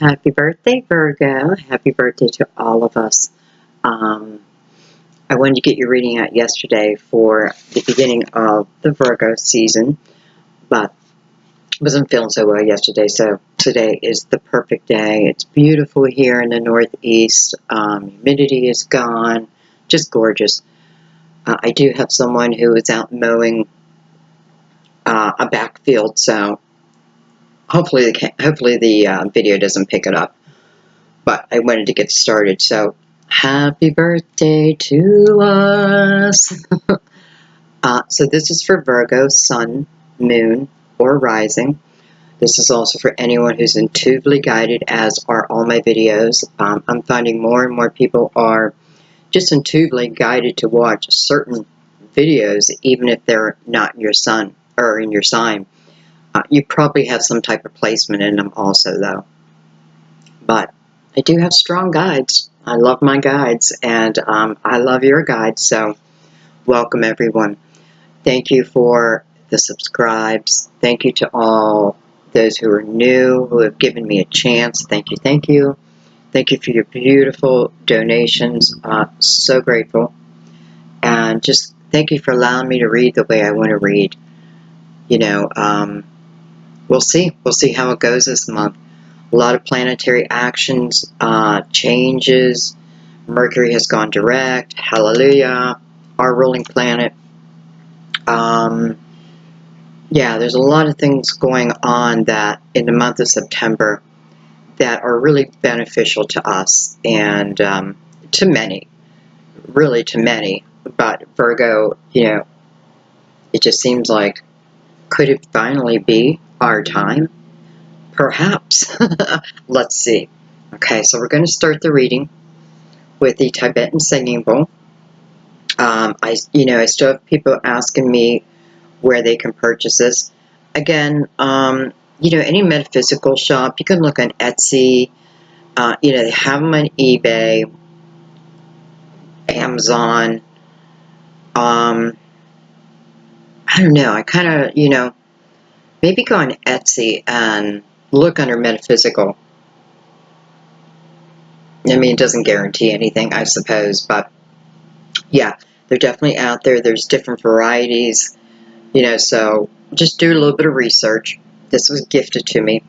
Happy birthday, Virgo. Happy birthday to all of us. I wanted to get your reading out yesterday for the beginning of the Virgo season, but I wasn't feeling so well yesterday, so today is the perfect day. It's beautiful here in the Northeast. Humidity is gone. Just gorgeous. I do have someone who is out mowing a backfield, so hopefully the video doesn't pick it up. But I wanted to get started, so happy birthday to us. So this is for Virgo, Sun, Moon, or Rising. This is also for anyone who's intuitively guided, as are all my videos. I'm finding more and more people are just intuitively guided to watch certain videos, even if they're not in your sun or in your sign. You probably have some type of placement in them also, though. But I do have strong guides. I love my guides, and I love your guides, so welcome everyone. Thank you for the subscribes. Thank you to all those who are new, who have given me a chance. Thank you, thank you. Thank you for your beautiful donations. So grateful. And just thank you for allowing me to read the way I want to read. You know, we'll see. We'll see how it goes this month. A lot of planetary actions, changes. Mercury has gone direct. Hallelujah. Our ruling planet. Yeah, there's a lot of things going on that in the month of September that are really beneficial to us and to many. Really to many. But Virgo, you know, it just seems like, could it finally be our time? Perhaps. Let's see. Okay, so we're going to start the reading with the Tibetan Singing Bowl. I still have people asking me where they can purchase this. Again, any metaphysical shop, you can look on Etsy. They have them on eBay, Amazon. I don't know. I kind of, maybe go on Etsy and look under metaphysical. I mean, it doesn't guarantee anything, I suppose, but yeah, they're definitely out there. There's different varieties, so just do a little bit of research. This was gifted to me,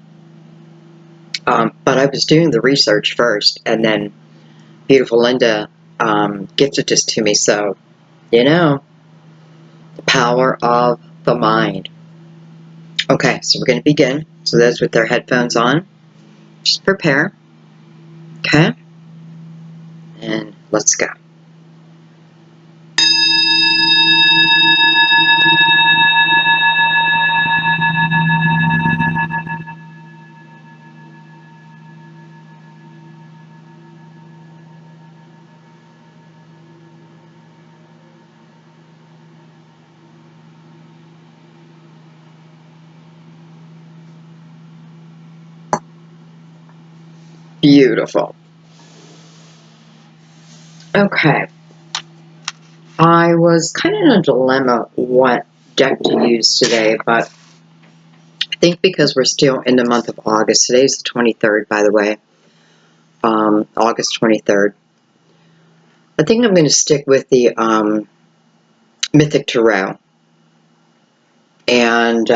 but I was doing the research first, and then beautiful Linda gifted this to me, so, the power of the mind. Okay, so we're going to begin. So those with their headphones on, just prepare, okay, and let's go. Beautiful. Okay. I was kind of in a dilemma what deck to use today, but I think because we're still in the month of August, today's the 23rd, by the way, August 23rd, I think I'm going to stick with the Mythic Tarot, and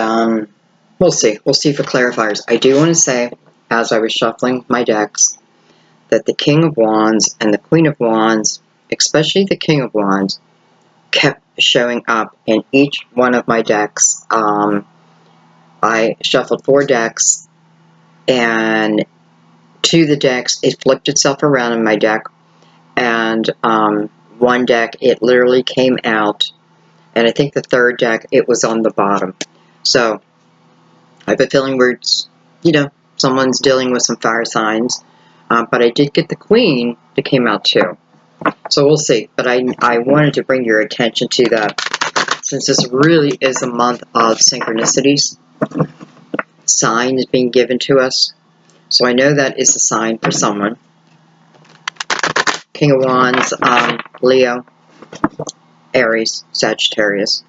we'll see for clarifiers. I do want to say, as I was shuffling my decks, that the King of Wands and the Queen of Wands, especially the King of Wands, kept showing up in each one of my decks. I shuffled 4 decks, and 2 of the decks, it flipped itself around in my deck, and one deck, it literally came out, and I think the 3rd deck, it was on the bottom. So I have a feeling someone's dealing with some fire signs, but I did get the Queen that came out too. So we'll see, but I wanted to bring your attention to that, since this really is a month of synchronicities. Sign is being given to us, so I know that is a sign for someone. King of Wands, Leo, Aries, Sagittarius.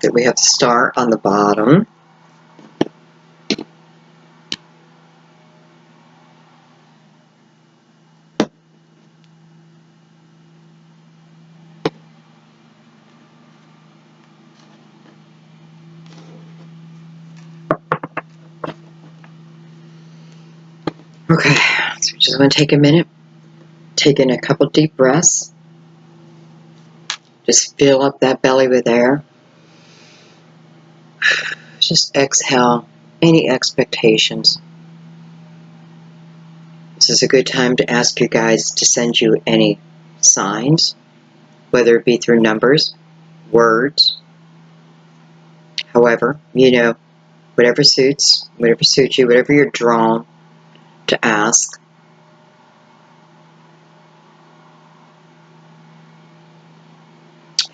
fact that we have the Star on the bottom. Okay, so we just want to take a minute, take in a couple deep breaths. Just fill up that belly with air. Just exhale any expectations. This is a good time to ask you guys to send you any signs, whether it be through numbers, words, however, whatever suits you, whatever you're drawn to ask.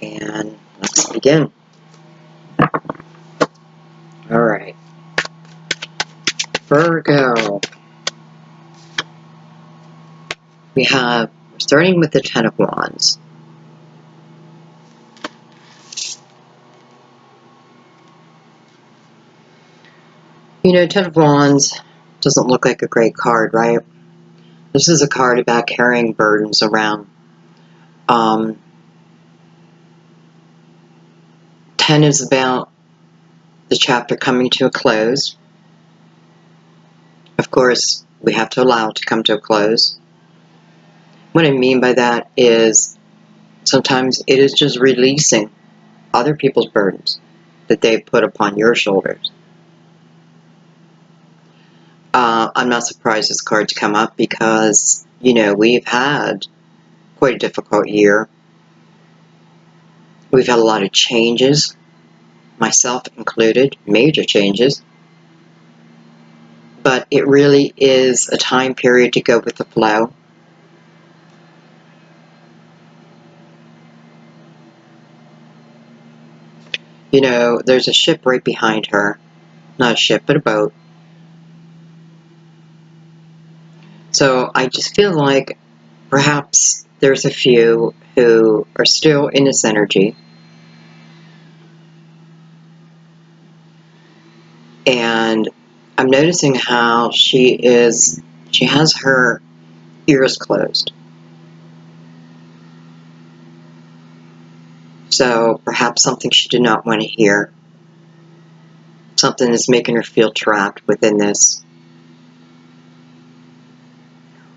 And let's begin. All right. Virgo. We're starting with the Ten of Wands. Ten of Wands doesn't look like a great card, right? This is a card about carrying burdens around. 10 is about the chapter coming to a close. Of course, we have to allow it to come to a close. What I mean by that is sometimes it is just releasing other people's burdens that they've put upon your shoulders. I'm not surprised this card's come up because, we've had quite a difficult year. We've had a lot of changes, myself included, major changes. But it really is a time period to go with the flow. There's a ship right behind her. Not a ship, but a boat. So I just feel like perhaps there's a few who are still in this energy. And I'm noticing how she has her ears closed. So perhaps something she did not want to hear. Something is making her feel trapped within this.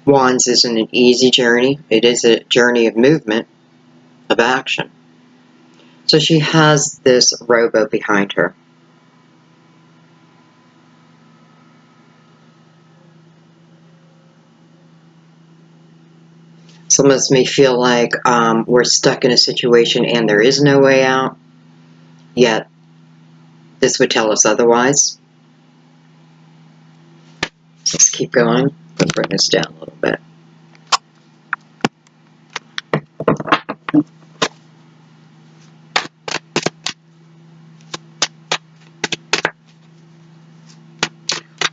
Wands isn't an easy journey. It is a journey of movement, of action. So she has this rowboat behind her. Some of us may feel like we're stuck in a situation and there is no way out, yet this would tell us otherwise. Let's keep going. Let's bring this down a little bit.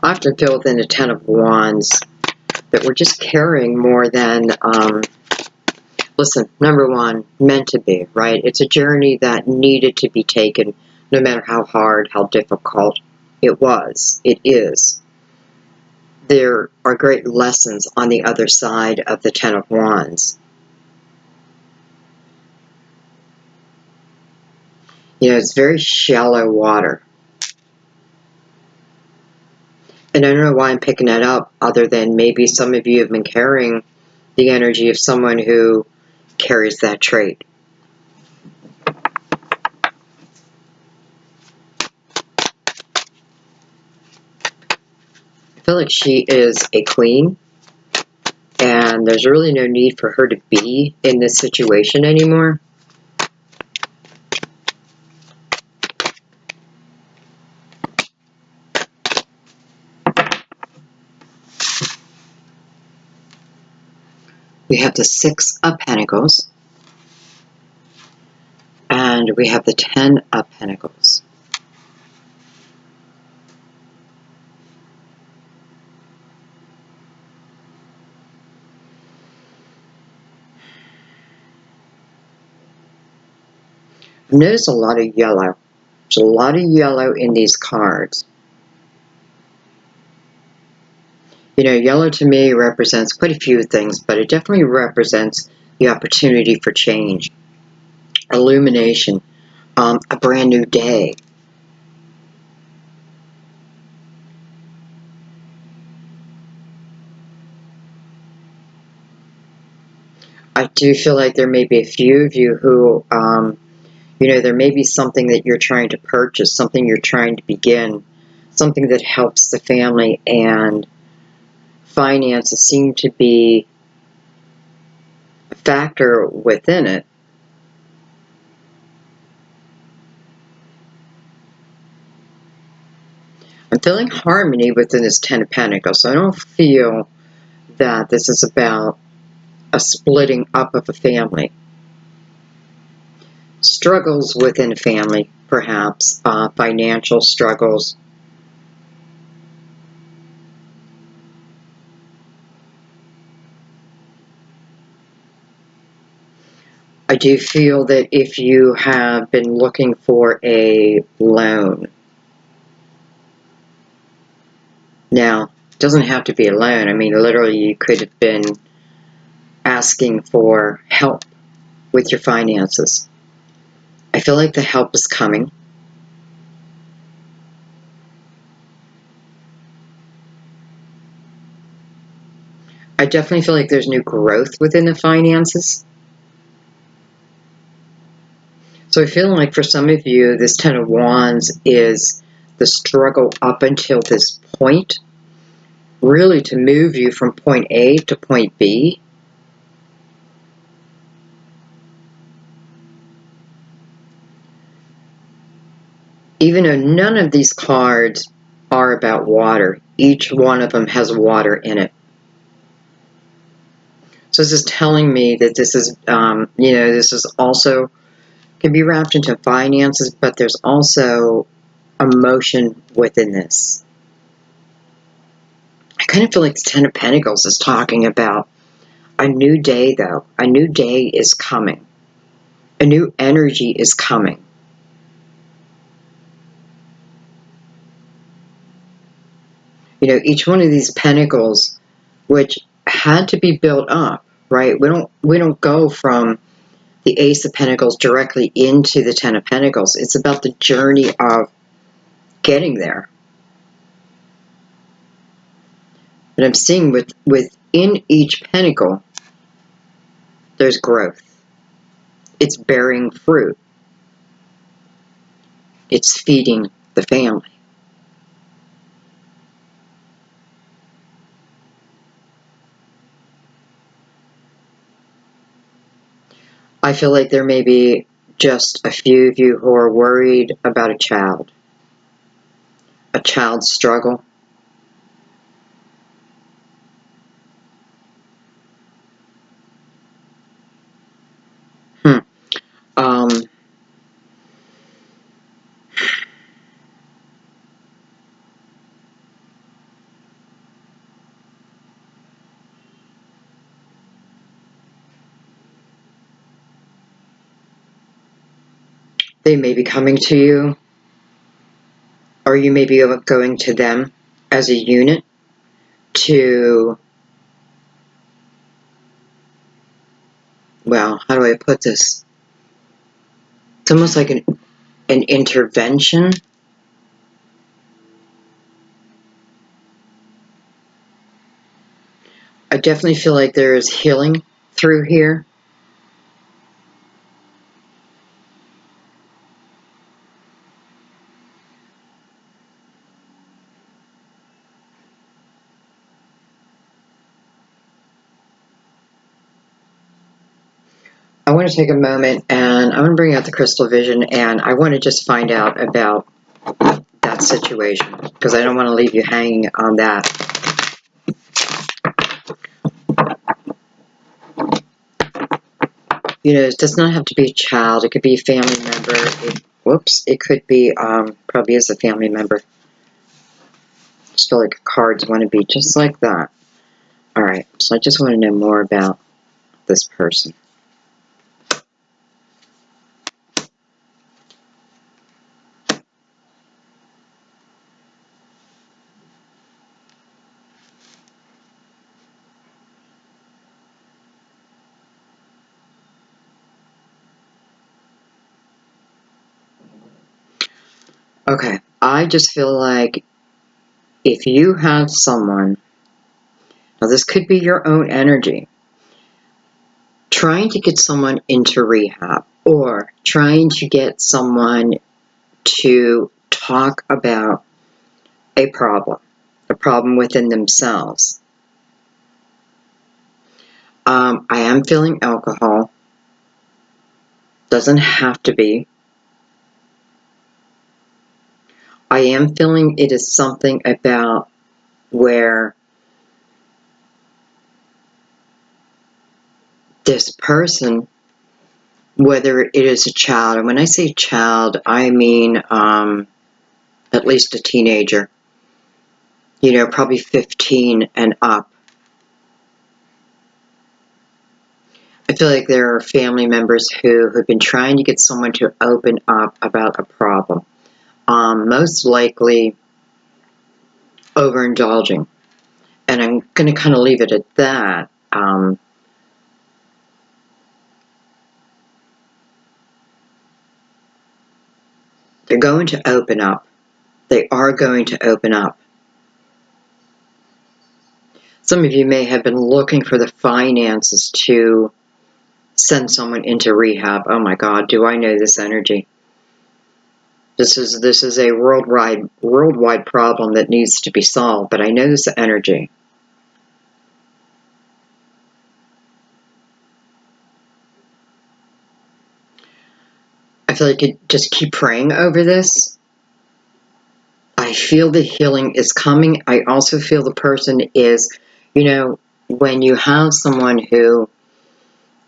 I often feel within the Ten of Wands that we're just carrying more than, listen, number one, meant to be, right? It's a journey that needed to be taken, no matter how hard, how difficult it was, it is. There are great lessons on the other side of the Ten of Wands. It's very shallow water. And I don't know why I'm picking that up, other than maybe some of you have been carrying the energy of someone who carries that trait. I feel like she is a queen, and there's really no need for her to be in this situation anymore. We have the Six of Pentacles, and we have the Ten of Pentacles. I've noticed a lot of yellow There's a lot of yellow in these cards. You know, yellow to me represents quite a few things, but it definitely represents the opportunity for change, illumination, a brand new day. I do feel like there may be a few of you who, you know, there may be something that you're trying to purchase, something you're trying to begin, something that helps the family, and finances seem to be a factor within it. I'm feeling harmony within this Ten of Pentacles, so I don't feel that this is about a splitting up of a family. Struggles within a family, perhaps, financial struggles. I do feel that if you have been looking for a loan, now, it doesn't have to be a loan. I mean, literally, you could have been asking for help with your finances. I feel like the help is coming. I definitely feel like there's new growth within the finances. So I feel like for some of you, this Ten of Wands is the struggle up until this point, really to move you from point A to point B. Even though none of these cards are about water, each one of them has water in it. So this is telling me that this is, you know, this is also, can be wrapped into finances, but there's also emotion within this. I kind of feel like the Ten of Pentacles is talking about a new day, though. A new day is coming. A new energy is coming. You know, each one of these pentacles, which had to be built up, right? We don't go from the Ace of Pentacles directly into the Ten of Pentacles. It's about the journey of getting there. But I'm seeing within each pentacle, there's growth. It's bearing fruit. It's feeding the family. I feel like there may be just a few of you who are worried about a child's struggle. Um, they may be coming to you, or you may be going to them as a unit to, well, how do I put this? It's almost like an intervention. I definitely feel like there is healing through here. I want to take a moment and I want to bring out the crystal vision, and I want to just find out about that situation because I don't want to leave you hanging on that. You know, it does not have to be a child. It could be a family member. It could be, probably is a family member. I just feel like cards want to be just like that. Alright, so I just want to know more about this person. Okay, I just feel like if you have someone, now this could be your own energy, trying to get someone into rehab or trying to get someone to talk about a problem within themselves. I am feeling alcohol. Doesn't have to be. I am feeling it is something about where this person, whether it is a child, and when I say child, I mean at least a teenager, probably 15 and up. I feel like there are family members who have been trying to get someone to open up about a problem. Most likely overindulging. And I'm going to kind of leave it at that. They're going to open up. They are going to open up. Some of you may have been looking for the finances to send someone into rehab. Oh my God, do I know this energy? This is a worldwide problem that needs to be solved, but I know this energy. I feel like you just keep praying over this. I feel the healing is coming. I also feel the person is, when you have someone who,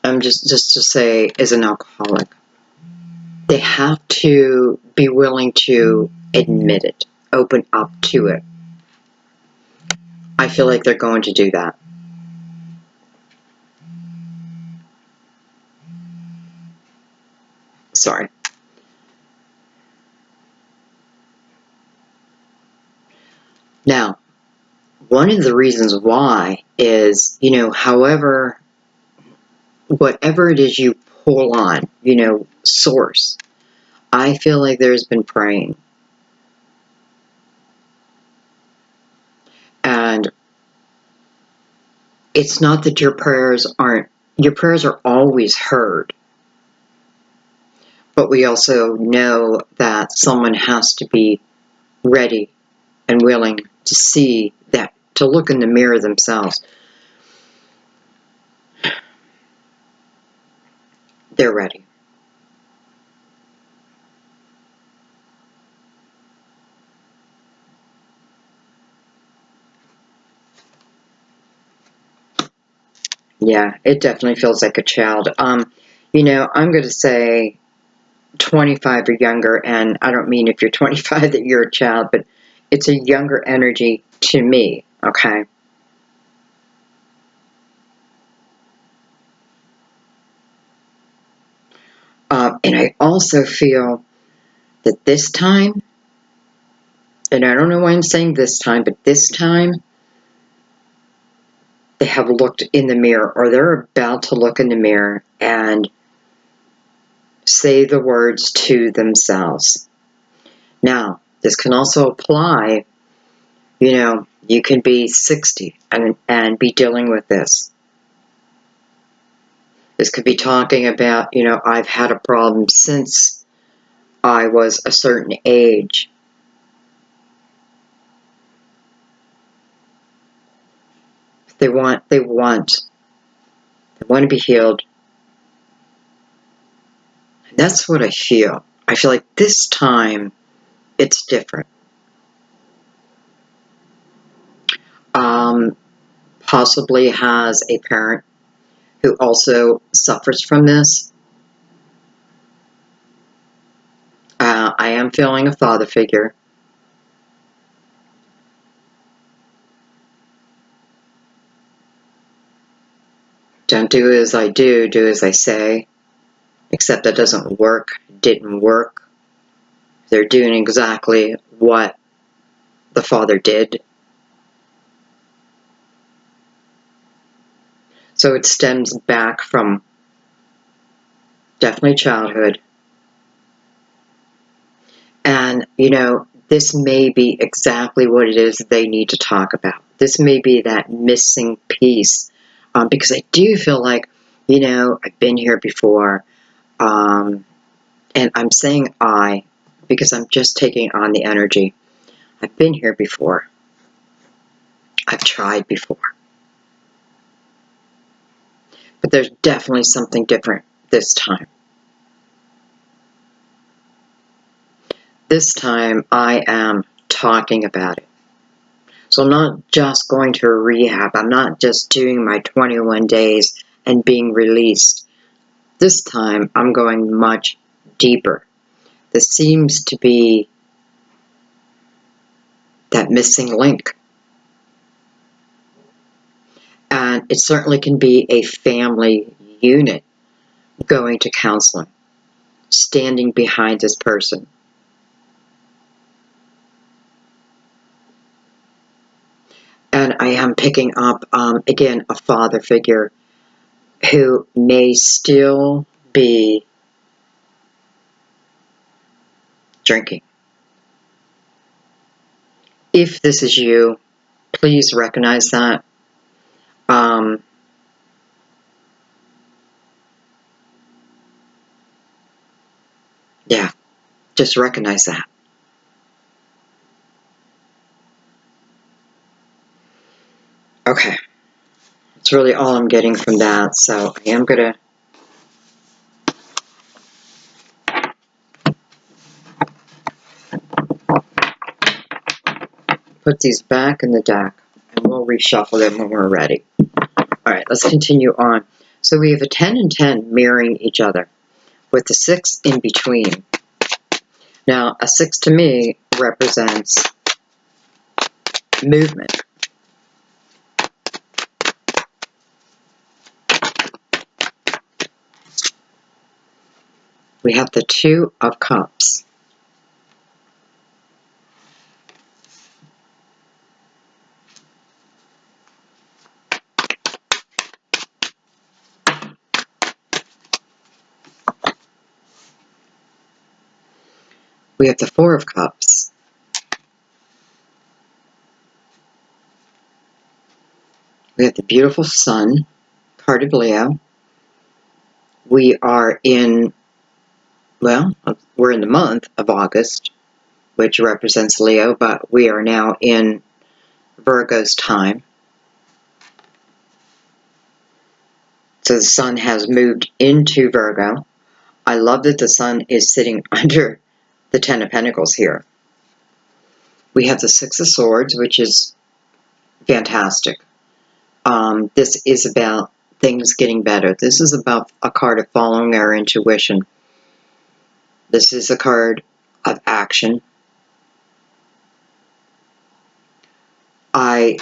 just to say, is an alcoholic, they have to be willing to admit it, open up to it. I feel like they're going to do that. Sorry. Now, one of the reasons why is, whatever it is you pull on, source, I feel like there's been praying. And it's not that your prayers are always heard. But we also know that someone has to be ready and willing to see that, to look in the mirror themselves. They're ready. Yeah, it definitely feels like a child. I'm going to say 25 or younger, and I don't mean if you're 25 that you're a child, but it's a younger energy to me, okay? And I also feel that this time, and I don't know why I'm saying this time, but this time, they have looked in the mirror, or they're about to look in the mirror and say the words to themselves. Now, this can also apply, you can be 60 and be dealing with this. This could be talking about, I've had a problem since I was a certain age. They want to be healed. And that's what I feel. I feel like this time it's different. Possibly has a parent who also suffers from this. I am feeling a father figure. Don't do as I do as I say. Except that doesn't work, didn't work. They're doing exactly what the father did. So it stems back from definitely childhood. And And, this may be exactly what it is that they need to talk about. This may be that missing piece. Because I do feel like, I've been here before. And I'm saying I, because I'm just taking on the energy. I've been here before. I've tried before. But there's definitely something different this time. This time I am talking about it. So I'm not just going to rehab. I'm not just doing my 21 days and being released. This time I'm going much deeper. There seems to be that missing link. And it certainly can be a family unit going to counseling, standing behind this person. And I am picking up, again, a father figure who may still be drinking. If this is you, please recognize that. Yeah, just recognize that. Okay, that's really all I'm getting from that. So I am going to put these back in the deck, and we'll reshuffle them when we're ready. All right, let's continue on. So we have a 10 and 10 mirroring each other, with the 6 in between. Now, a 6 to me represents movement. We have the 2 of Cups. We have the 4 of Cups. We have the beautiful Sun, card of Leo. We are in, well, we're in the month of August, which represents Leo, but we are now in Virgo's time. So the Sun has moved into Virgo. I love that the Sun is sitting under the 10 of Pentacles here. We have the 6 of Swords, which is fantastic. This is about things getting better. This is about a card of following our intuition. This is a card of action. I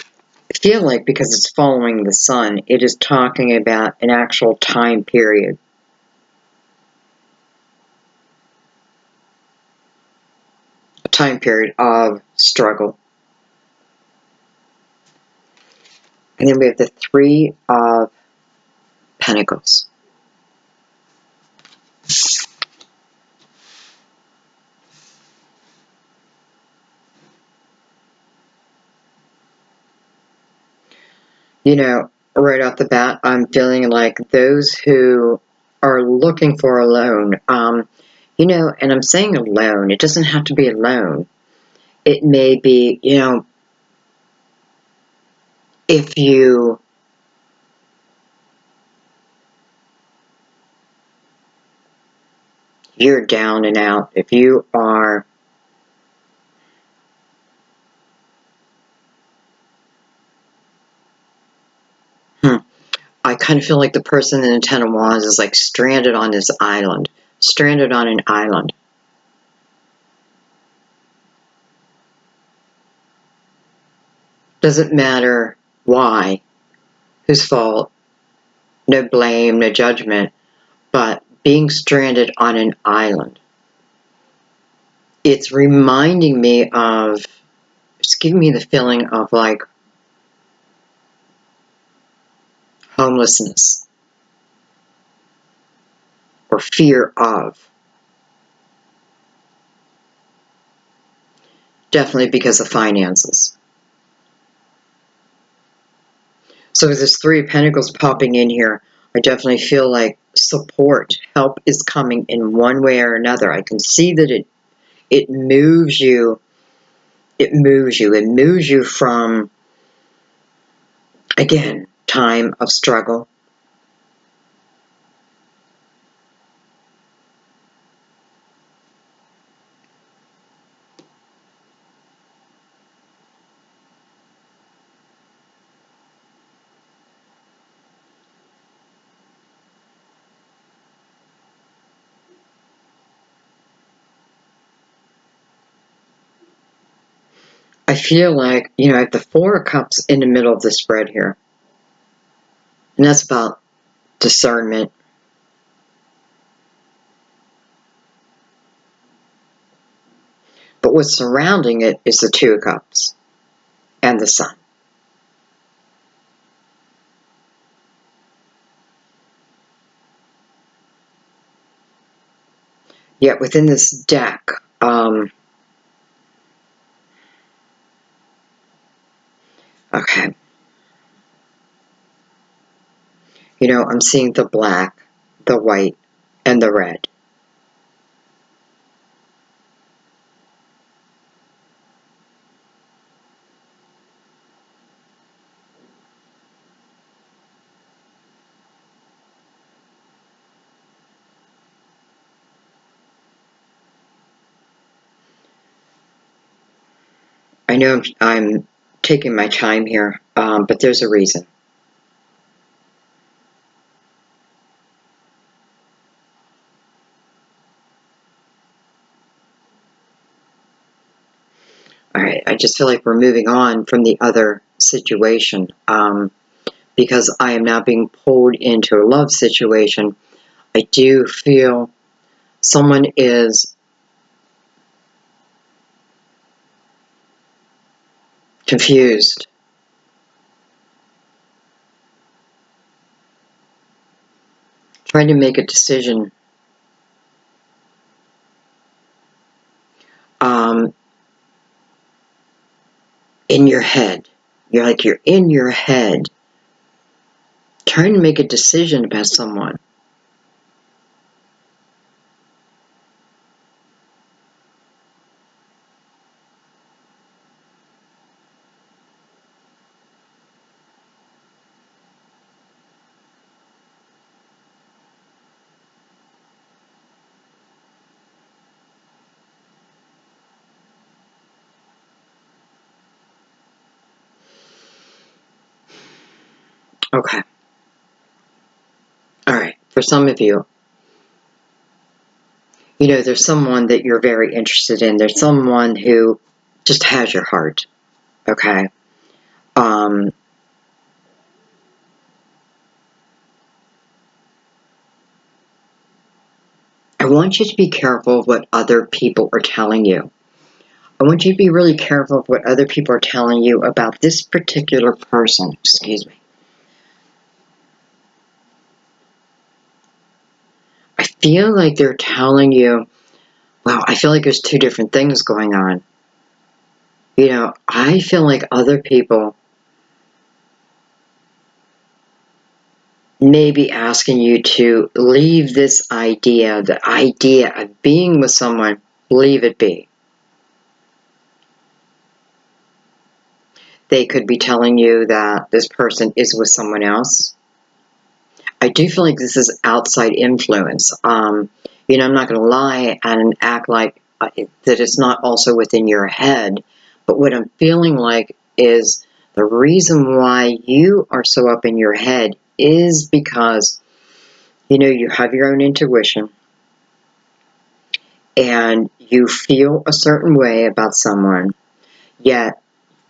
feel like because it's following the Sun, it is talking about an actual time period. A time period of struggle. And then we have the 3 of Pentacles. Right off the bat, I'm feeling like those who are looking for a loan, and I'm saying alone, it doesn't have to be alone. It may be, if you're down and out, if you are I kind of feel like the person in the 10 of Wands is like stranded on this island. Stranded on an island. Doesn't matter why, whose fault, no blame, no judgment, but being stranded on an island. It's reminding me of, it's giving me the feeling of like homelessness or fear of. definitely because of finances. So with this Three of Pentacles popping in here, I definitely feel like support, help is coming in one way or another. I can see that it moves you. It moves you. It moves you from, again, time of struggle. I feel like, I have the Four of Cups in the middle of the spread here. And that's about discernment. But what's surrounding it is the Two of Cups and the Sun. Yet within this deck, okay, I'm seeing the black, the white, and the red. I know I'm taking my time here, but there's a reason. All right, I just feel like we're moving on from the other situation, because I am now being pulled into a love situation. I do feel someone is confused. Trying to make a decision. In your head. You're in your head trying to make a decision about someone. Okay. All right. For some of you, there's someone that you're very interested in. There's someone who just has your heart. Okay. I want you to be careful of what other people are telling you. I want you to be really careful of what other people are telling you about this particular person. Excuse me. I feel like they're telling you, wow, I feel like there's two different things going on. I feel like other people may be asking you to leave this idea, the idea of being with someone, leave it be. They could be telling you that this person is with someone else. I do feel like this is outside influence. I'm not going to lie and act like that it's not also within your head. But what I'm feeling like is the reason why you are so up in your head is because, you have your own intuition and you feel a certain way about someone, yet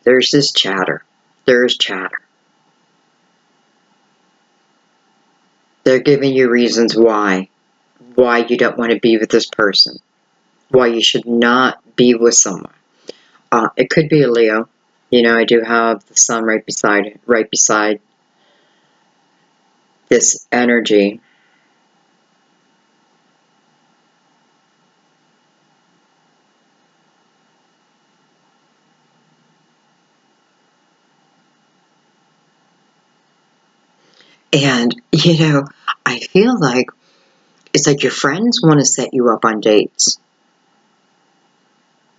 there's this chatter. There's chatter. They're giving you reasons why you don't want to be with this person, why you should not be with someone. It could be a Leo. I do have the sun right beside this energy. And, I feel like it's like your friends want to set you up on dates.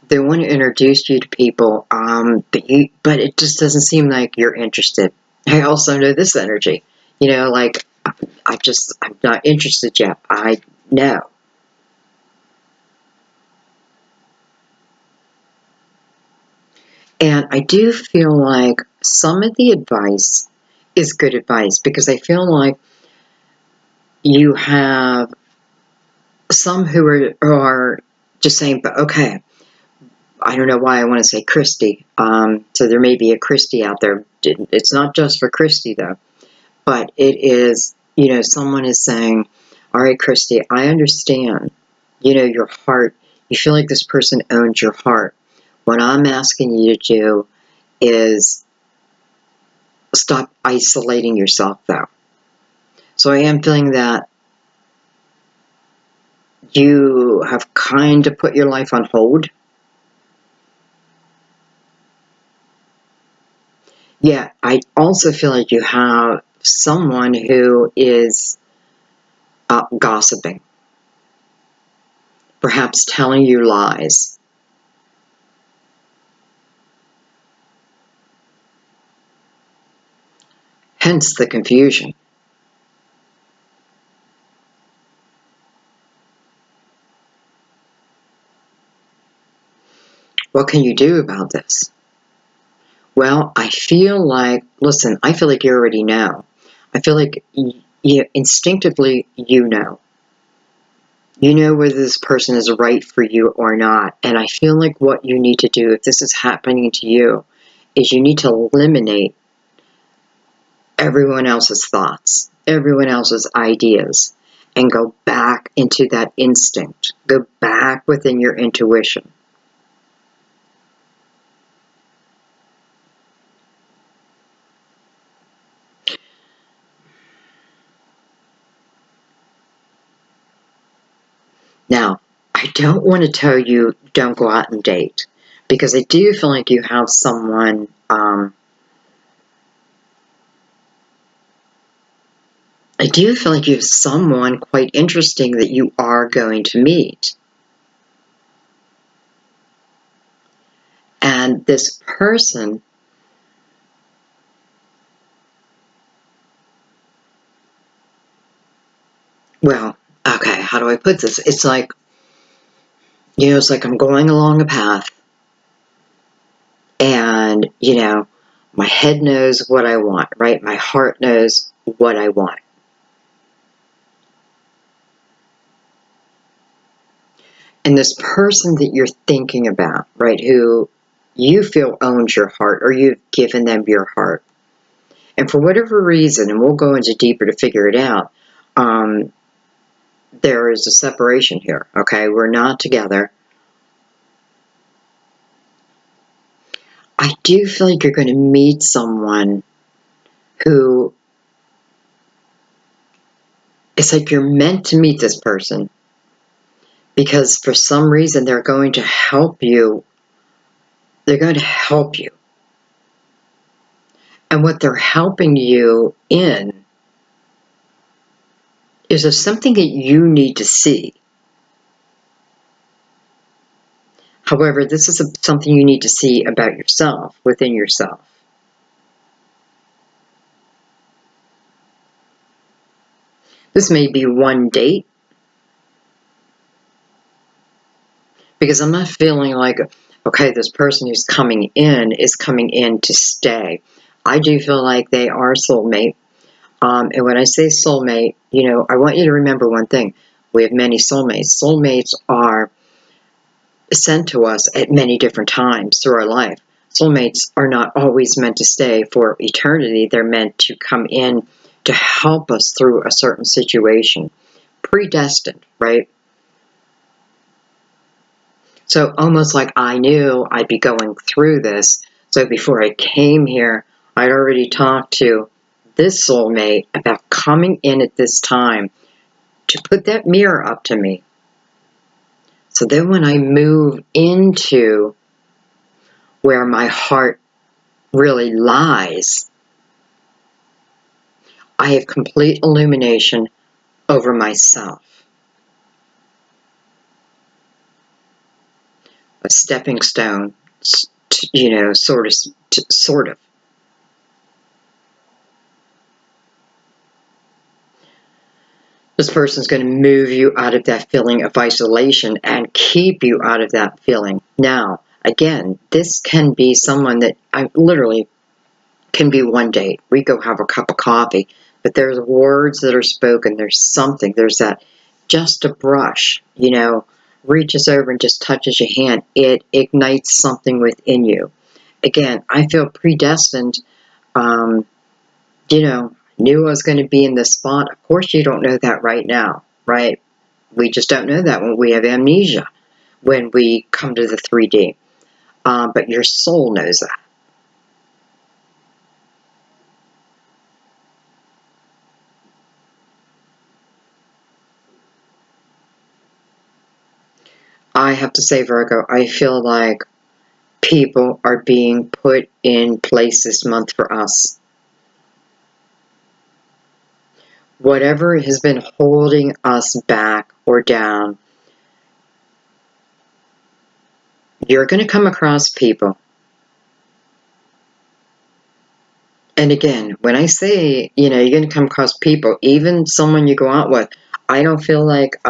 They want to introduce you to people, but it just doesn't seem like you're interested. I also know this energy. Like, I'm not interested yet. I know. And I do feel like some of the advice is good advice, because I feel like you have some who are just saying, but okay, I don't know why I want to say Christy. So there may be a Christy out there. It's not just for Christy though, but it is, someone is saying, all right, Christy, I understand, your heart. You feel like this person owns your heart. What I'm asking you to do is stop isolating yourself though. So I am feeling that you have kind of put your life on hold. Yeah, I also feel like you have someone who is gossiping, perhaps telling you lies. Hence the confusion. What can you do about this? Well, listen, I feel like you already know. I feel like instinctively you know. You know whether this person is right for you or not. And I feel like what you need to do, if this is happening to you, is you need to eliminate everyone else's thoughts, everyone else's ideas, and go back into that instinct. Go back within your intuition. Now, I don't want to tell you don't go out and date, because I do feel like you have someone, I do feel like you have someone quite interesting that you are going to meet. And this person, well, okay, how do I put this? It's like, it's like I'm going along a path, and, my head knows what I want, right? My heart knows what I want. And this person that you're thinking about, right, who you feel owns your heart, or you've given them your heart, and for whatever reason, and we'll go into deeper to figure it out, there is a separation here, okay? We're not together. I do feel like you're going to meet someone who, it's like you're meant to meet this person, because for some reason they're going to help you. They're going to help you. And what they're helping you in is of something that you need to see. However, this is something you need to see about yourself, within yourself. This may be one date, because I'm not feeling like, okay, this person who's coming in is coming in to stay. I do feel like they are soulmate. And when I say soulmate, I want you to remember one thing. We have many soulmates. Soulmates are sent to us at many different times through our life. Soulmates are not always meant to stay for eternity. They're meant to come in to help us through a certain situation. Predestined, right? So almost like I knew I'd be going through this. So before I came here, I'd already talked to this soulmate about coming in at this time to put that mirror up to me. So then when I move into where my heart really lies, I have complete illumination over myself. A stepping stone, sort of. This person's going to move you out of that feeling of isolation and keep you out of that feeling. Now, again, this can be someone that I literally can be one date. We go have a cup of coffee, but there's words that are spoken. There's something. There's that just a brush, reaches over and just touches your hand. It ignites something within you. Again, I feel predestined, knew I was going to be in this spot. Of course, you don't know that right now, right? We just don't know that when we have amnesia, when we come to the 3D. But your soul knows that. I have to say, Virgo, I feel like people are being put in place this month for us. Whatever has been holding us back or down, you're going to come across people. And again, when I say, you're going to come across people, even someone you go out with, I don't feel like,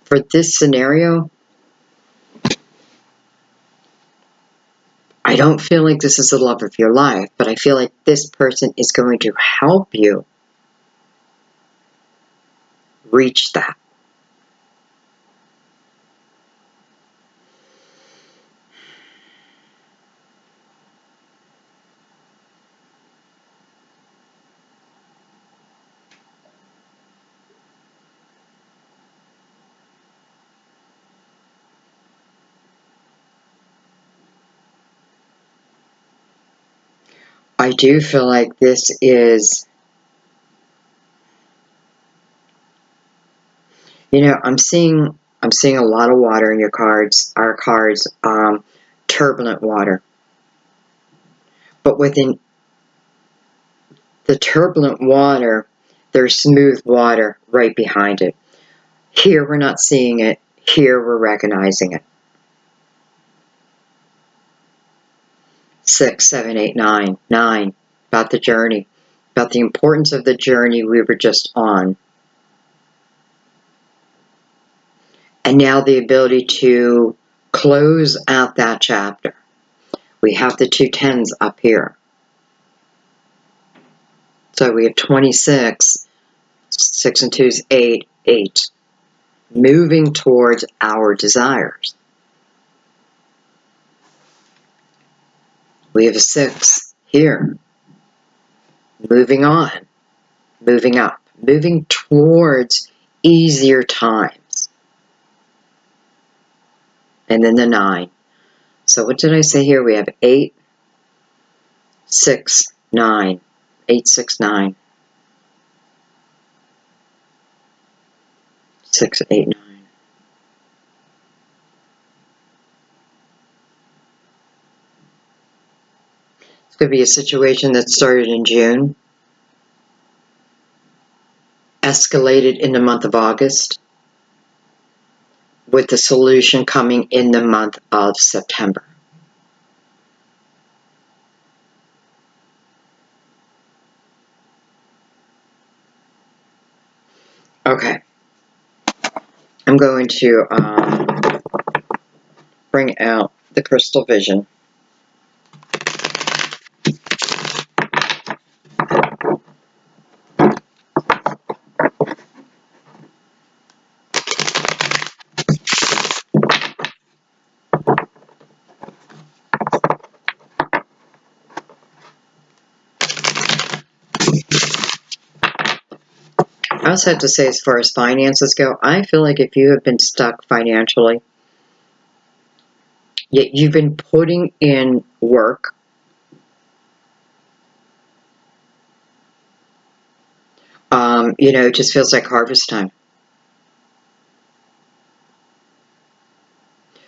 for this scenario, I don't feel like this is the love of your life, but I feel like this person is going to help you reach that. I do feel like this is, I'm seeing a lot of water in your cards, our cards, turbulent water. But within the turbulent water, there's smooth water right behind it. Here we're not seeing it, here we're recognizing it. 6, 7, 8, 9. 9, about the journey, about the importance of the journey we were just on. And now the ability to close out that chapter. We have the 2 tens up here. So we have 26, 6 and 2 is 8, 8. Moving towards our desires. We have a 6 here. Moving on, moving up, moving towards easier times. And then the 9. So what did I say here? We have 8, 6, 9. 8, 6, 9. 6, 8, 9. It's going to be a situation that started in June, escalated in the month of August, with the solution coming in the month of September. Okay. I'm going to bring out the crystal vision. I also have to say, as far as finances go, I feel like if you have been stuck financially, yet you've been putting in work, it just feels like harvest time.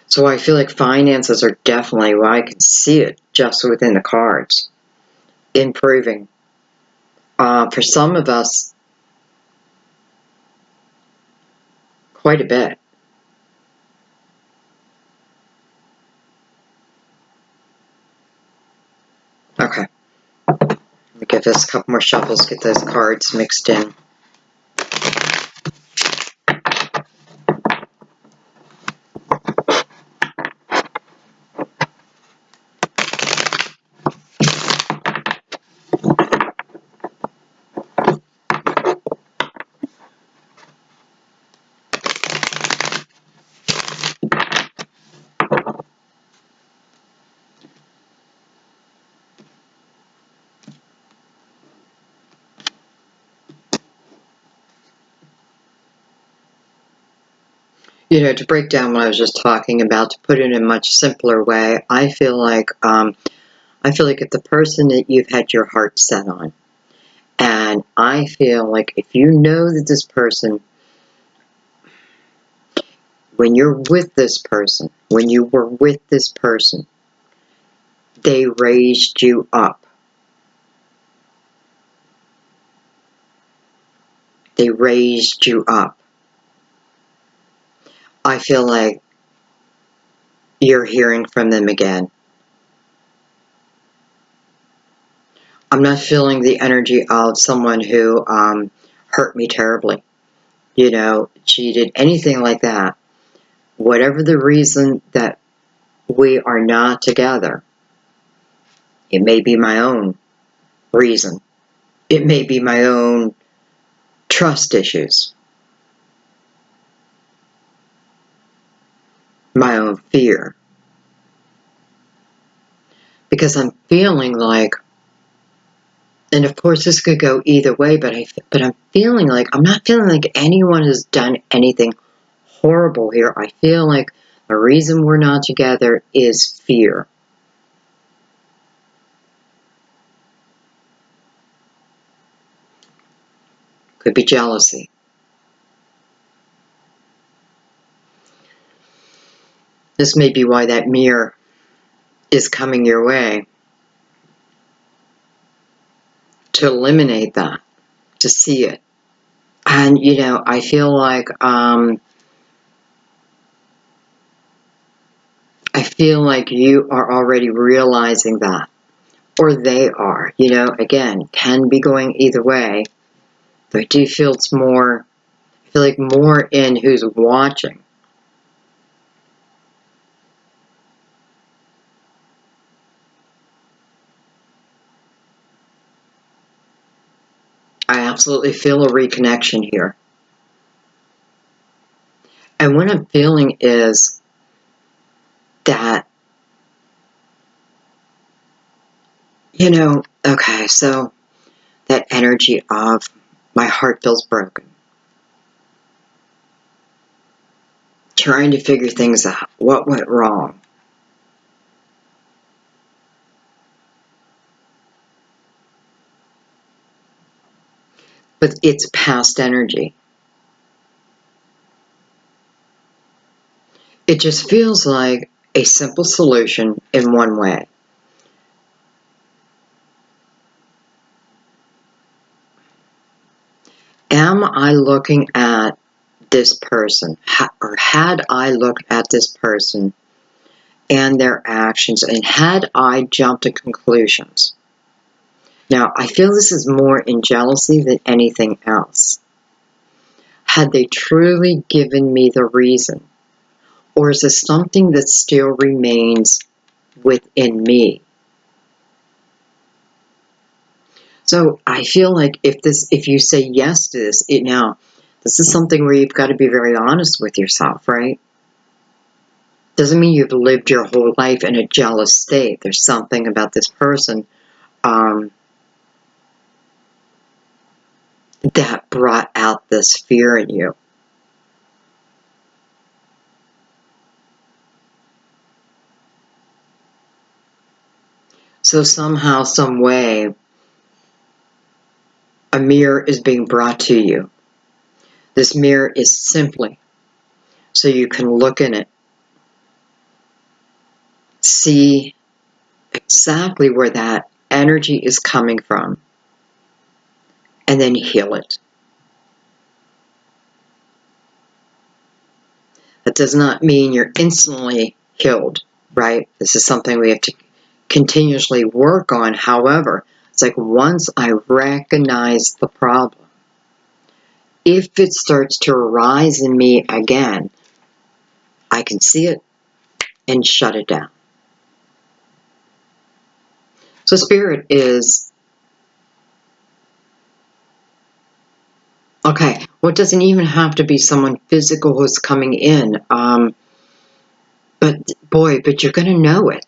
So I feel like finances are definitely, well, I can see it just within the cards, improving. For some of us, quite a bit. Okay. Let me give this a couple more shuffles, get those cards mixed in. You know, to break down what I was just talking about, to put it in a much simpler way, I feel like if the person that you've had your heart set on, and I feel like if you know that this person, when you're with this person, when you were with this person, they raised you up. They raised you up. I feel like you're hearing from them again. I'm not feeling the energy of someone who hurt me terribly, you know, cheated, anything like that. Whatever the reason that we are not together, it may be my own reason. It may be my own trust issues, my own fear. Because I'm feeling like, and of course this could go either way, but I'm feeling like, I'm not feeling like anyone has done anything horrible here. I feel like the reason we're not together is fear. Could be jealousy. This may be why that mirror is coming your way. To eliminate that, to see it. And, you know, I feel like, you are already realizing that. Or they are, you know, again, can be going either way. But I do feel it's more, I feel like more in who's watching. I absolutely feel a reconnection here. And what I'm feeling is that, you know, okay, so that energy of my heart feels broken. Trying to figure things out. What went wrong? But it's past energy. It just feels like a simple solution in one way. Am I looking at this person, or had I looked at this person and their actions, and had I jumped to conclusions? Now, I feel this is more in jealousy than anything else. Had they truly given me the reason? Or is this something that still remains within me? So I feel like if you say yes to this, this is something where you've got to be very honest with yourself, right? Doesn't mean you've lived your whole life in a jealous state. There's something about this person that brought out this fear in you. So somehow, some way, a mirror is being brought to you. This mirror is simply so you can look in it, see exactly where that energy is coming from, and then heal it. That does not mean you're instantly healed, right? This is something we have to continuously work on. However, it's like once I recognize the problem, if it starts to arise in me again, I can see it and shut it down. So spirit is, okay, well, it doesn't even have to be someone physical who's coming in. But boy, but you're going to know it.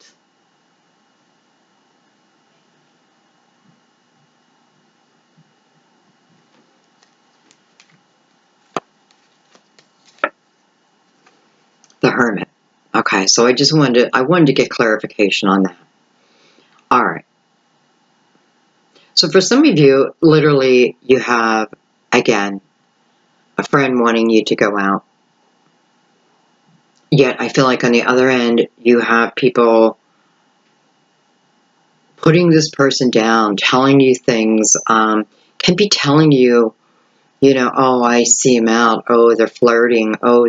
The Hermit. Okay, so I wanted to get clarification on that. All right. So for some of you, literally, you have, again, a friend wanting you to go out. Yet I feel like on the other end, you have people putting this person down, telling you things, can be telling you, oh, I see him out. Oh, they're flirting. Oh,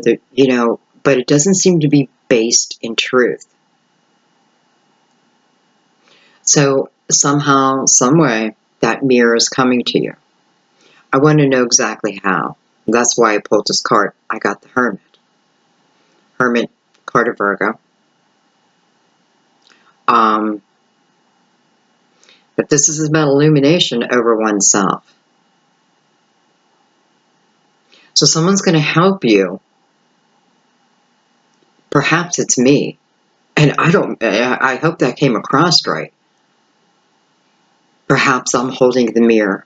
but it doesn't seem to be based in truth. So somehow, some way, that mirror is coming to you. I want to know exactly how. That's why I pulled this card. I got the Hermit. Hermit, card of Virgo. But this is about illumination over oneself. So someone's going to help you. Perhaps it's me. And I hope that came across right. Perhaps I'm holding the mirror.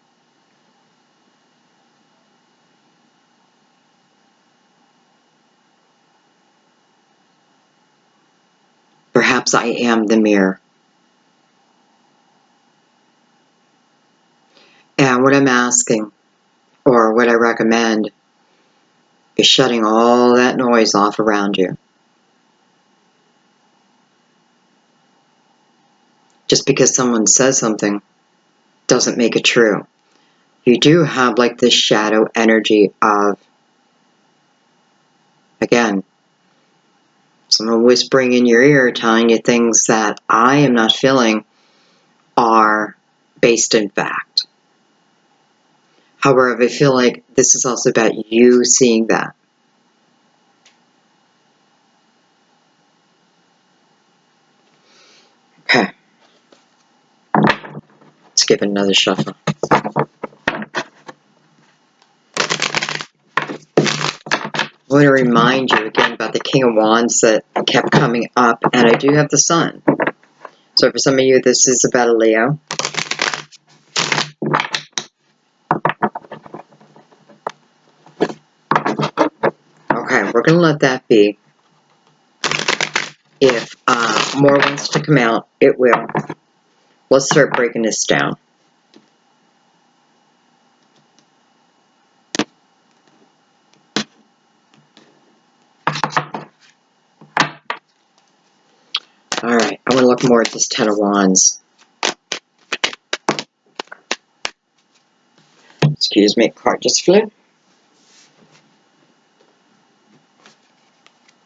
Perhaps I am the mirror. And what I'm asking, or what I recommend, is shutting all that noise off around you. Just because someone says something doesn't make it true. You do have like this shadow energy of, again, someone whispering in your ear, telling you things that I am not feeling are based in fact. However, I feel like this is also about you seeing that. Okay. Let's give it another shuffle. I want to remind you again about the King of Wands that kept coming up, and I do have the Sun. So for some of you, this is about a Leo. Okay, we're going to let that be. If more wants to come out, it will. Let's start breaking this down. Alright, I want to look more at this Ten of Wands. Excuse me, card just flew.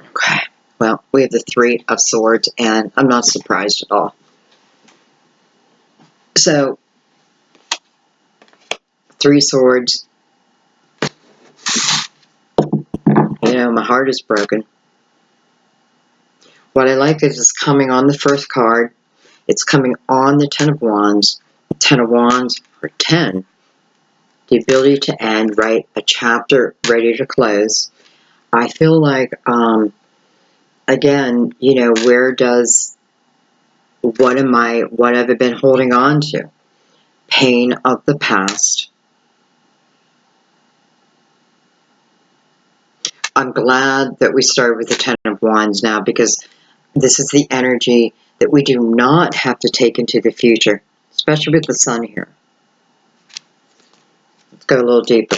Okay, well, we have the Three of Swords, and I'm not surprised at all. So, Three Swords. My heart is broken. What I like is it's coming on the first card. It's coming on the Ten of Wands. Ten of Wands, or 10. The ability to end, right? A chapter ready to close. I feel like, again, what have I been holding on to? Pain of the past. I'm glad that we started with the Ten of Wands now, because this is the energy that we do not have to take into the future, especially with the Sun here. Let's go a little deeper.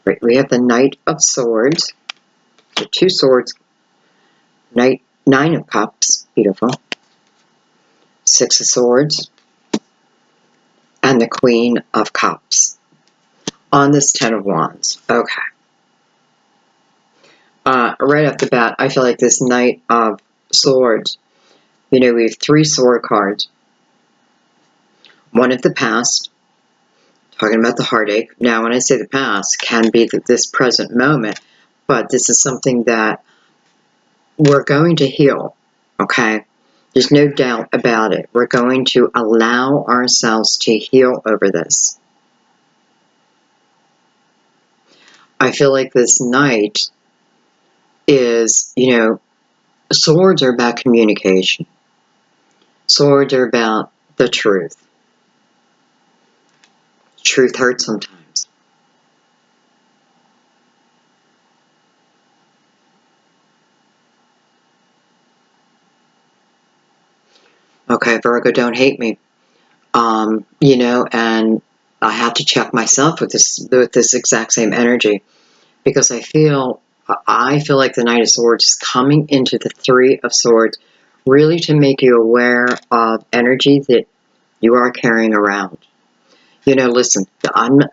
Right, we have the Knight of Swords, the two swords, Nine of Cups, beautiful, Six of Swords, and the Queen of Cups on this Ten of Wands. Okay. Right off the bat, I feel like this Knight of Swords, we have three sword cards. One of the past, talking about the heartache. Now, when I say the past, can be this present moment, but this is something that we're going to heal, okay? There's no doubt about it. We're going to allow ourselves to heal over this. I feel like this Knight is, swords are about communication. Swords are about the truth. Truth hurts sometimes. Okay, Virgo, don't hate me. And I have to check myself with this exact same energy, because I feel like the Knight of Swords is coming into the Three of Swords, really to make you aware of energy that you are carrying around. Listen,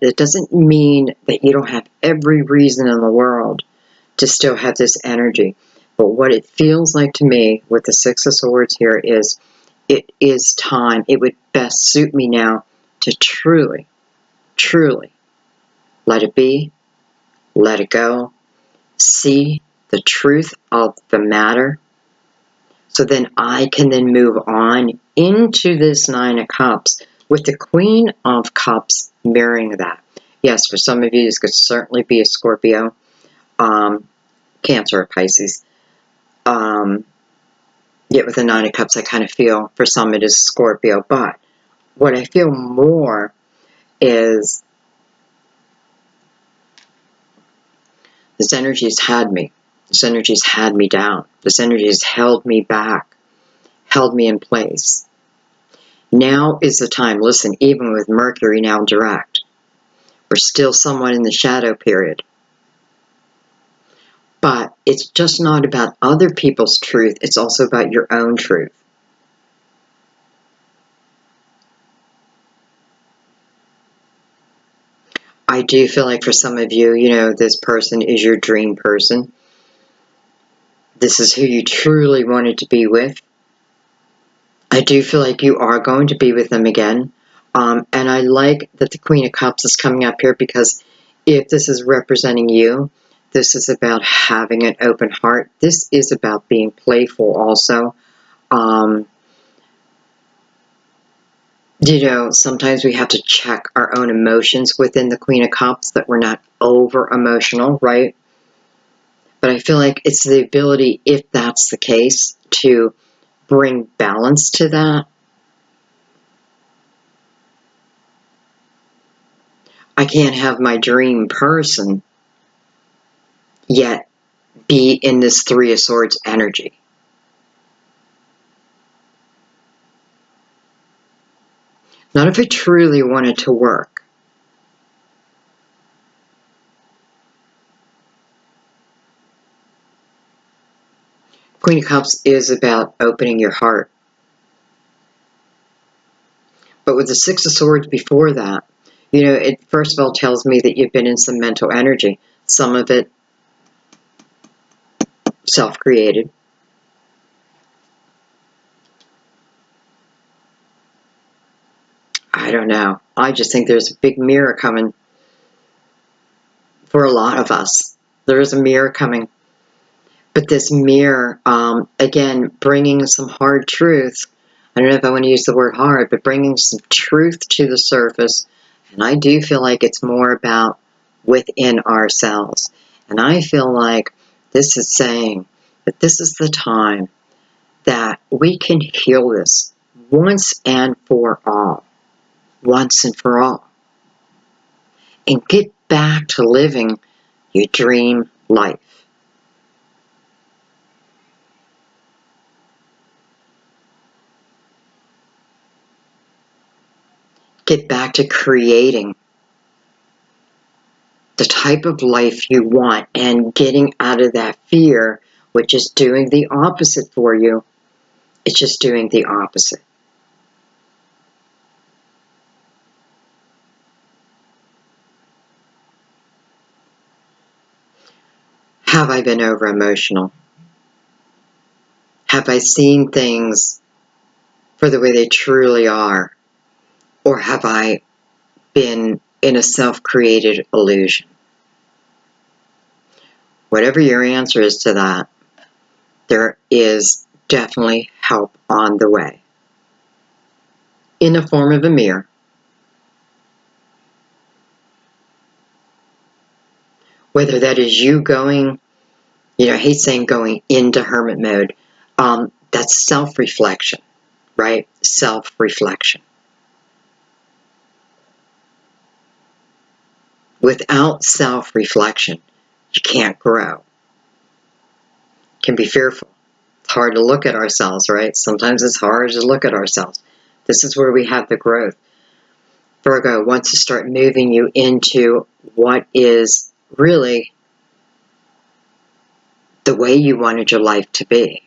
it doesn't mean that you don't have every reason in the world to still have this energy. But what it feels like to me with the Six of Swords here is, it is time. It would best suit me now to truly, truly let it be, let it go, see the truth of the matter, so then I can then move on into this Nine of Cups with the Queen of Cups mirroring that. Yes, for some of you, this could certainly be a Scorpio, Cancer, or Pisces. Yet with the Nine of Cups, I kind of feel for some it is Scorpio. But what I feel more is this energy has had me. This energy has had me down. This energy has held me back, held me in place. Now is the time. Listen, even with Mercury now direct, we're still somewhat in the shadow period. But it's just not about other people's truth. It's also about your own truth. I do feel like for some of you, this person is your dream person. This is who you truly wanted to be with. I do feel like you are going to be with them again. And I like that the Queen of Cups is coming up here, because if this is representing you, this is about having an open heart. This is about being playful also. Sometimes we have to check our own emotions within the Queen of Cups, that we're not over emotional, right? But I feel like it's the ability, if that's the case, to bring balance to that. I can't have my dream person yet be in this Three of Swords energy. Not if I truly want it to work. Queen of Cups is about opening your heart. But with the Six of Swords before that, it first of all tells me that you've been in some mental energy. Some of it self-created. I don't know. I just think there's a big mirror coming for a lot of us. There is a mirror coming. But this mirror, again, bringing some hard truth. I don't know if I want to use the word hard, but bringing some truth to the surface. And I do feel like it's more about within ourselves. And I feel like this is saying that this is the time that we can heal this once and for all. Once and for all. And get back to living your dream life. Get back to creating the type of life you want and getting out of that fear, which is doing the opposite for you. It's just doing the opposite. Have I been over emotional? Have I seen things for the way they truly are? Or have I been in a self-created illusion? Whatever your answer is to that, there is definitely help on the way. In the form of a mirror. Whether that is you going, I hate saying going into hermit mode. That's self-reflection, right? Self-reflection. Without self-reflection, you can't grow. It can be fearful. It's hard to look at ourselves, right? Sometimes it's hard to look at ourselves. This is where we have the growth. Virgo wants to start moving you into what is really the way you wanted your life to be.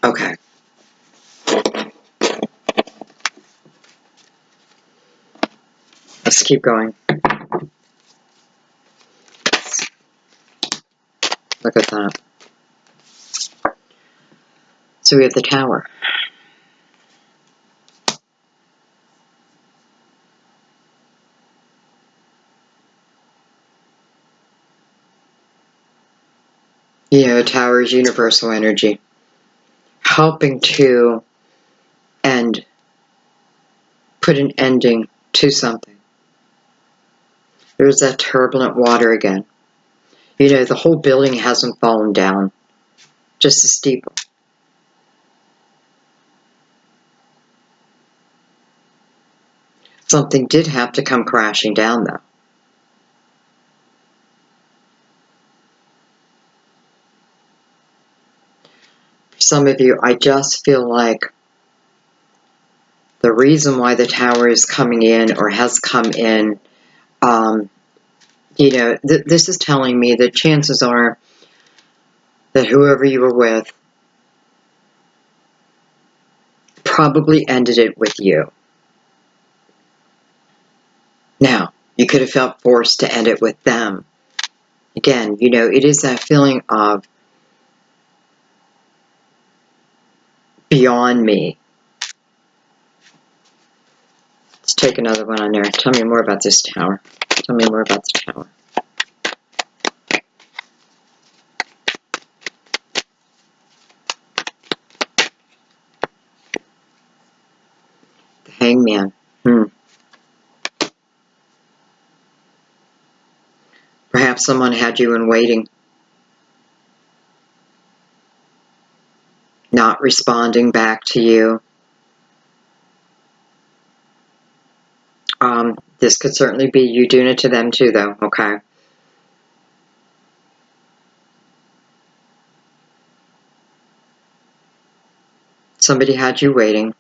Okay. Let's keep going. Look at that. So we have the Tower. Tower is universal energy. Helping to end, put an ending to something. There's that turbulent water again. The whole building hasn't fallen down. Just the steeple. Something did have to come crashing down, though. For some of you, I just feel like the reason why the Tower is coming in or has come in, this is telling me that chances are that whoever you were with probably ended it with you. Now, you could have felt forced to end it with them. Again, it is that feeling of beyond me. Let's take another one on there. Tell me more about this Tower. Tell me more about the Tower. The Hangman. Perhaps someone had you in waiting. Not responding back to you. This could certainly be you doing it to them too, though, okay? Somebody had you waiting.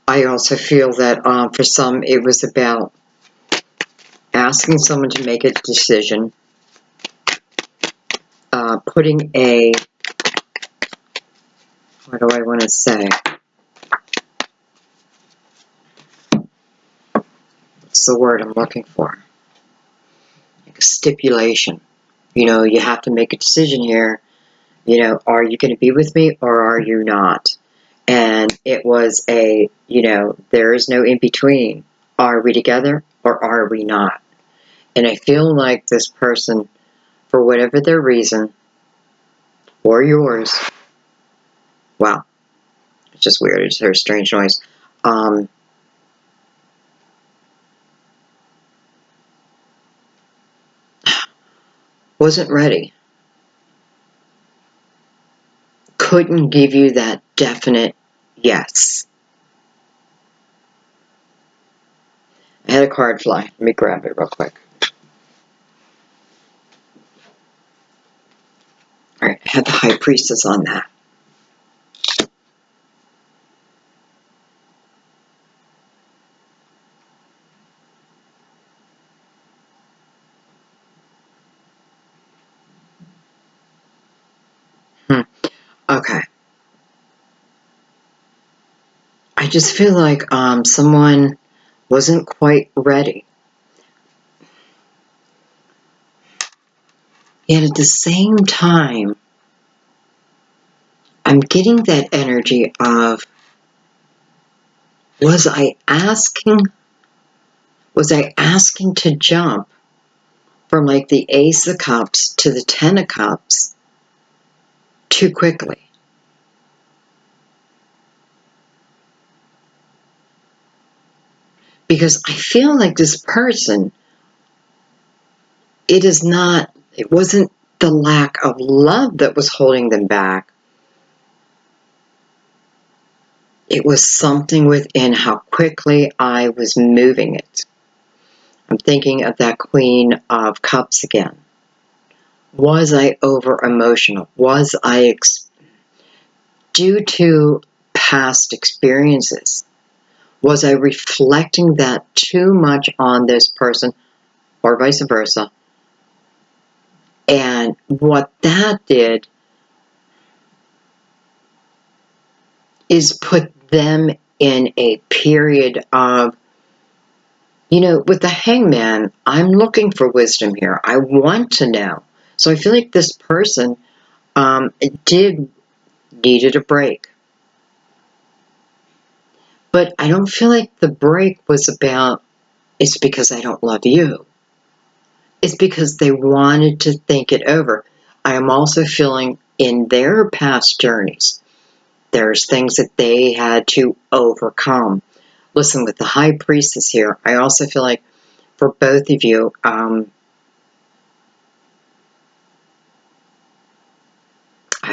I also feel that for some, it was about asking someone to make a decision, putting a, what do I want to say? What's the word I'm looking for? Like a stipulation. You have to make a decision here. Are you going to be with me or are you not? And it was there is no in between. Are we together or are we not? And I feel like this person, for whatever their reason, or yours, wow, it's just weird. It's a strange noise. Wasn't ready. Couldn't give you that definite yes. I had a card fly. Let me grab it real quick. Alright, I had the High Priestess on that. Okay. I just feel like someone wasn't quite ready. Yet at the same time, I'm getting that energy of, was I asking to jump from like the Ace of Cups to the Ten of Cups too quickly? Because I feel like this person, it wasn't the lack of love that was holding them back. It was something within how quickly I was moving it. I'm thinking of that Queen of Cups again. Was I over emotional? Was I due to past experiences? Was I reflecting that too much on this person, or vice versa? And what that did is put them in a period of, with the Hangman, I'm looking for wisdom here. I want to know. So I feel like this person needed a break. But I don't feel like the break was about, it's because I don't love you. It's because they wanted to think it over. I am also feeling in their past journeys, there's things that they had to overcome. Listen, with the High Priestess here, I also feel like for both of you, I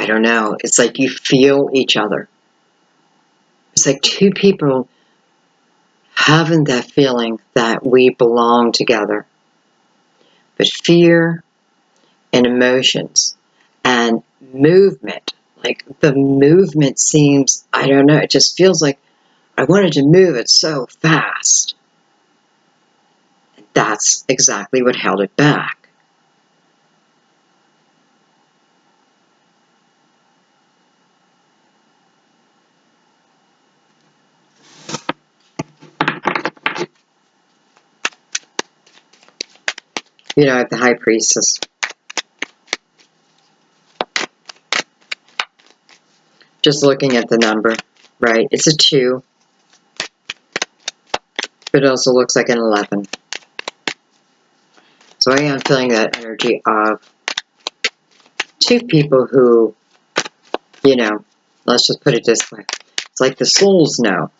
don't know, it's like you feel each other. It's like two people having that feeling that we belong together. But fear and emotions and movement, like the movement seems, I don't know, it just feels like I wanted to move it so fast. That's exactly what held it back. At the High Priestess, just looking at the number, right? It's a 2, but it also looks like an 11. So I am feeling that energy of two people who, let's just put it this way. It's like the souls know.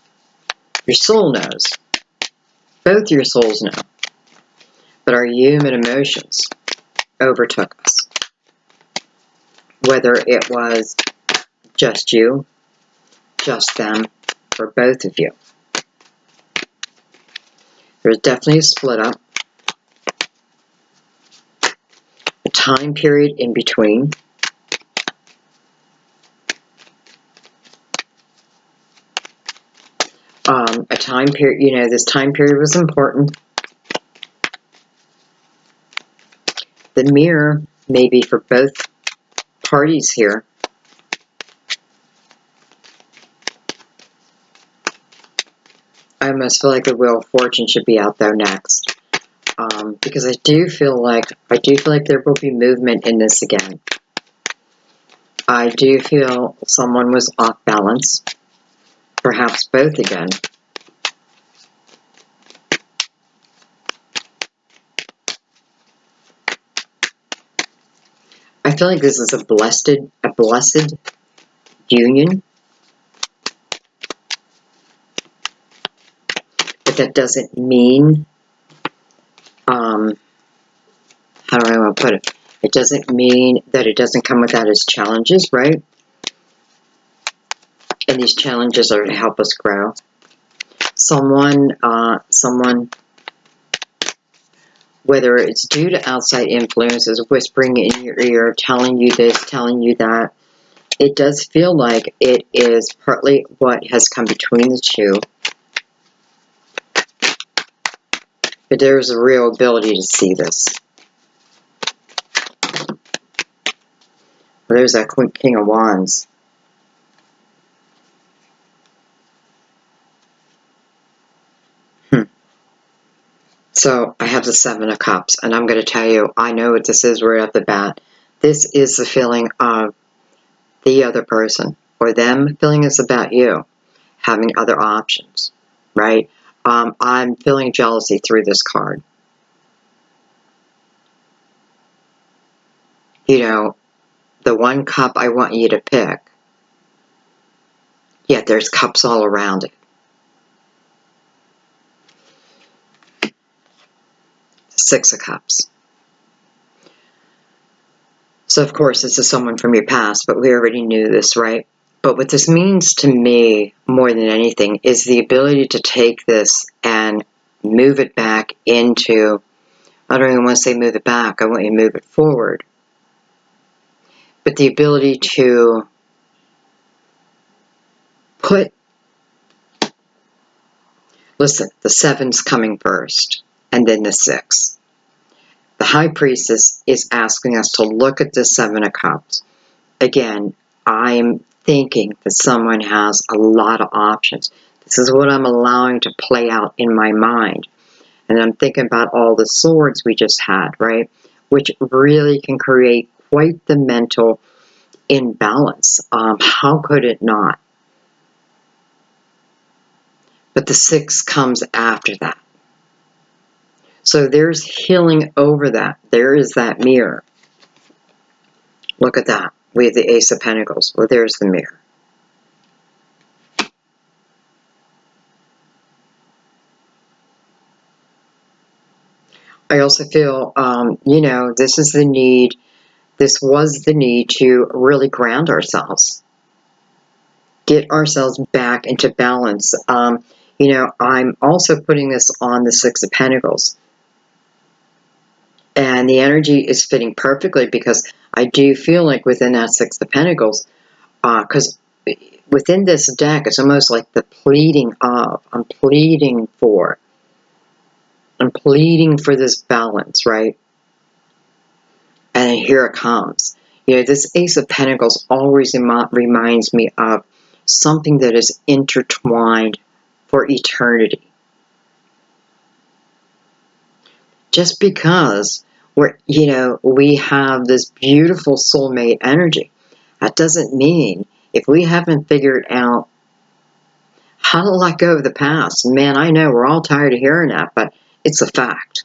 Your soul knows. Both your souls know. But our human emotions overtook us. Whether it was just you, just them, or both of you. There's definitely a split up. A time period in between. A time period, this time period was important. The mirror, maybe for both parties here. I almost feel like the Wheel of Fortune should be out there next. Because I do feel like there will be movement in this again. I do feel someone was off balance. Perhaps both again. I feel like this is a blessed union. But that doesn't mean, how do I want to put it? It doesn't mean that it doesn't come without its challenges, right? And these challenges are to help us grow. Someone whether it's due to outside influences, whispering in your ear, telling you this, telling you that, it does feel like it is partly what has come between the two. But there's a real ability to see this. There's that King of Wands. So I have the Seven of Cups, and I'm going to tell you, I know what this is right off the bat. This is the feeling of the other person, or them feeling it's about you, having other options, right? I'm feeling jealousy through this card. You know, the one cup I want you to pick, yet there's cups all around it. Six of Cups. So, of course, this is someone from your past, but we already knew this, right? But what this means to me, more than anything, is the ability to take this and move it back into, I don't even want to say move it back, I want you to move it forward. But the ability to put, listen, the seven's coming first, and then the six. The High Priestess is asking us to look at the Seven of Cups. Again, I'm thinking that someone has a lot of options. This is what I'm allowing to play out in my mind. And I'm thinking about all the swords we just had, right? Which really can create quite the mental imbalance. How could it not? But the six comes after that. So there's healing over that. There is that mirror. Look at that. We have the Ace of Pentacles. Well, there's the mirror. I also feel, you know, this was the need to really ground ourselves. Get ourselves back into balance. You know, I'm also putting this on the Six of Pentacles. And the energy is fitting perfectly because I do feel like within that Six of Pentacles, because within this deck, it's almost like the pleading of, I'm pleading for this balance, right? And here it comes. You know, this Ace of Pentacles always reminds me of something that is intertwined for eternity. Just because we have this beautiful soulmate energy, that doesn't mean if we haven't figured out how to let go of the past. Man, I know we're all tired of hearing that, but it's a fact.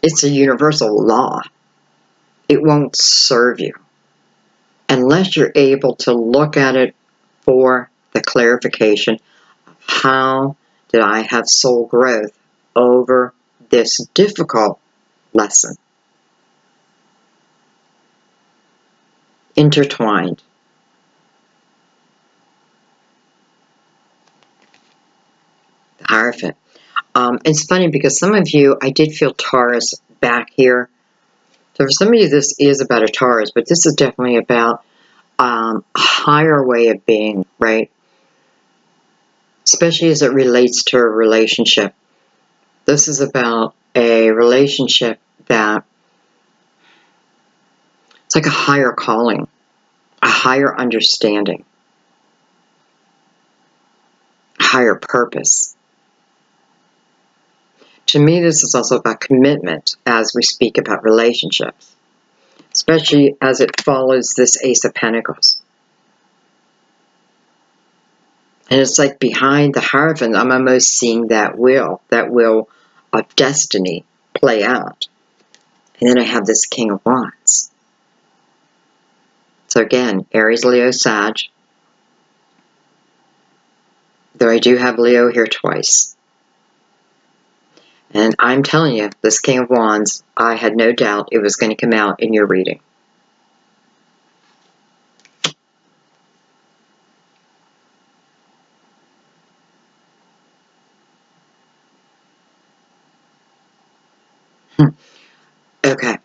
It's a universal law. It won't serve you unless you're able to look at it for the clarification of how did I have soul growth over this difficult lesson. Intertwined. The Hierophant. It's funny because some of you, I did feel Taurus back here. So for some of you, this is about a Taurus, but this is definitely about a higher way of being, right? Especially as it relates to a relationship. This is about a relationship that it's like a higher calling, a higher understanding, a higher purpose. To me, this is also about commitment as we speak about relationships, especially as it follows this Ace of Pentacles. And it's like behind the Hierophant, I'm almost seeing that wheel of destiny play out. And then I have this King of Wands. So again, Aries, Leo, Sag. Though I do have Leo here twice. And I'm telling you, this King of Wands, I had no doubt it was going to come out in your reading. Okay.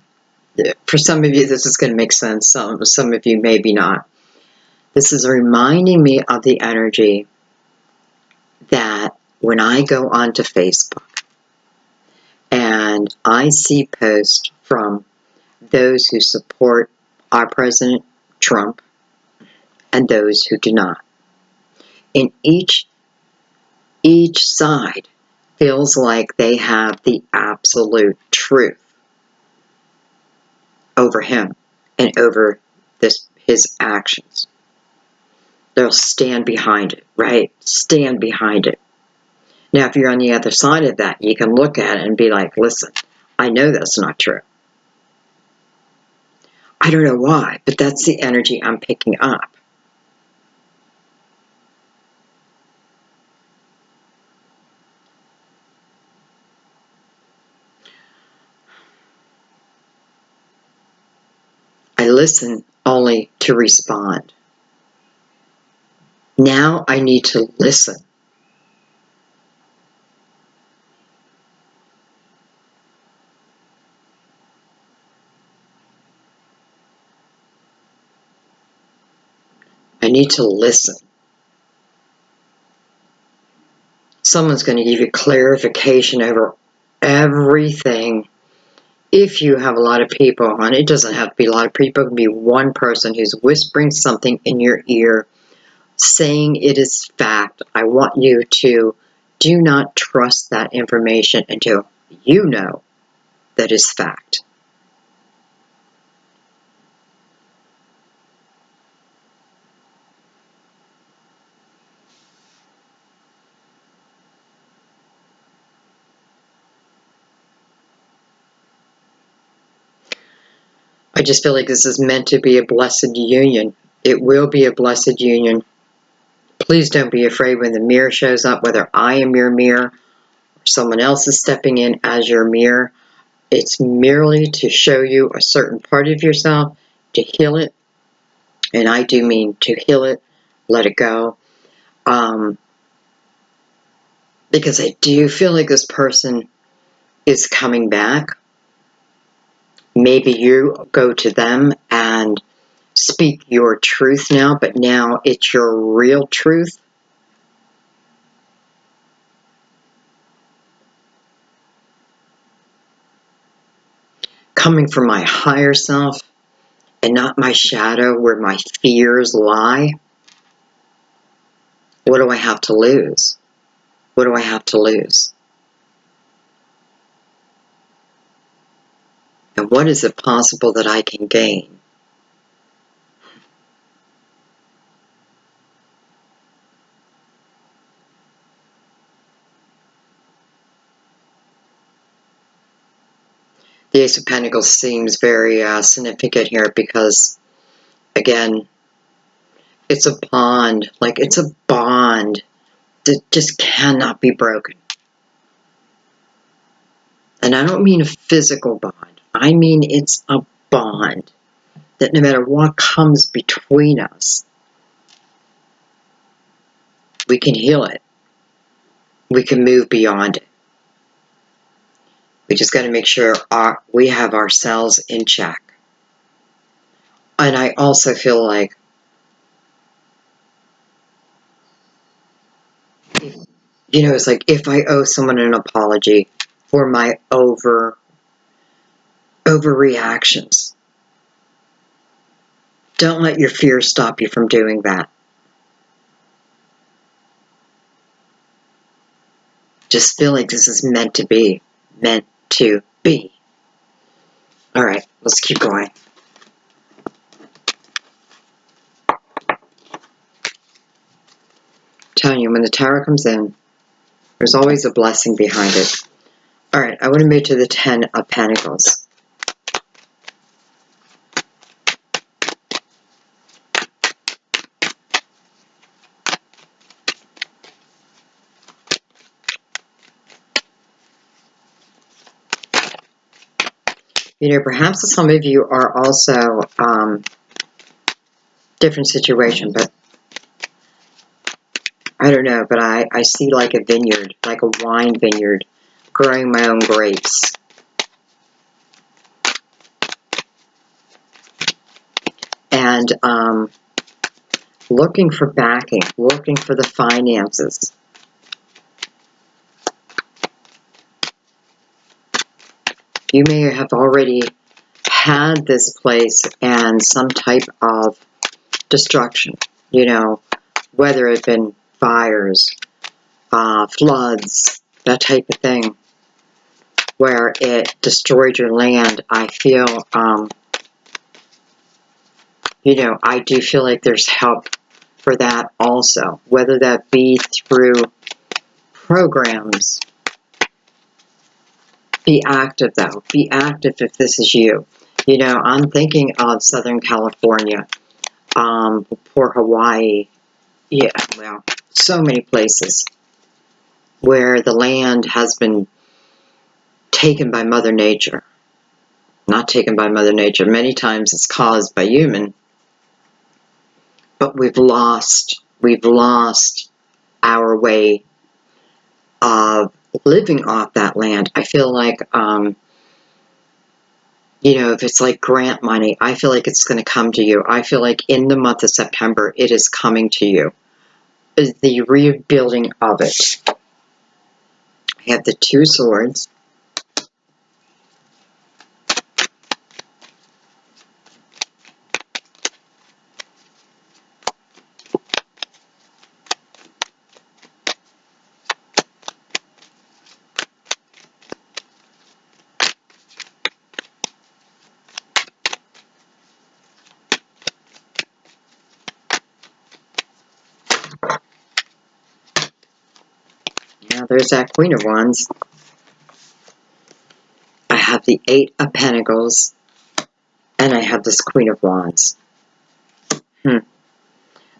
For some of you, this is going to make sense. Some of you, maybe not. This is reminding me of the energy that when I go onto Facebook and I see posts from those who support our President Trump and those who do not. And each side feels like they have the absolute truth over him and over his actions. They'll stand behind it, right? Stand behind it. Now, if you're on the other side of that, you can look at it and be like, listen, I know that's not true. I don't know why, but that's the energy I'm picking up. I listen only to respond. Now I need to listen. I need to listen. Someone's going to give you clarification over everything. If you have a lot of people on, it doesn't have to be a lot of people. It can be one person who's whispering something in your ear, saying it is fact. I want you to do not trust that information until you know that is fact. I just feel like this is meant to be a blessed union. It will be a blessed union. Please don't be afraid when the mirror shows up, whether I am your mirror or someone else is stepping in as your mirror. It's merely to show you a certain part of yourself, to heal it. And I do mean to heal it, let it go. Because I do feel like this person is coming back. Maybe you go to them and speak your truth now, but now it's your real truth. Coming from my higher self and not my shadow where my fears lie. What do I have to lose? What do I have to lose? And what is it possible that I can gain? The Ace of Pentacles seems very significant here because, again, it's a bond. Like, it's a bond that just cannot be broken. And I don't mean a physical bond. I mean it's a bond that no matter what comes between us, we can heal it. We can move beyond it. We just got to make sure we have ourselves in check. And I also feel like it's like if I owe someone an apology for my overreactions, don't let your fear stop you from doing that. Just feel like this is meant to be. Meant to be. All right, let's keep going. Telling you, when the Tower comes in, there's always a blessing behind it. All right, I want to move to the Ten of Pentacles. Perhaps some of you are also different situation, but I don't know, but I see like a vineyard, like a wine vineyard, growing my own grapes. and looking for backing, looking for the finances. You may have already had this place and some type of destruction, you know, whether it been fires, floods, that type of thing, where it destroyed your land. I feel, you know, I do feel like there's help for that also, whether that be through programs. Be active, though. Be active if this is you. You know, I'm thinking of Southern California, poor Hawaii. Yeah, well, so many places where the land has been taken by Mother Nature. Not taken by Mother Nature. Many times it's caused by human. But we've lost our way of living off that land. I feel like, you know, if it's like grant money, I feel like it's going to come to you. I feel like in the month of September, it is coming to you. The rebuilding of it. I have the Two Swords. Now there's that Queen of Wands. I have the Eight of Pentacles. And I have this Queen of Wands.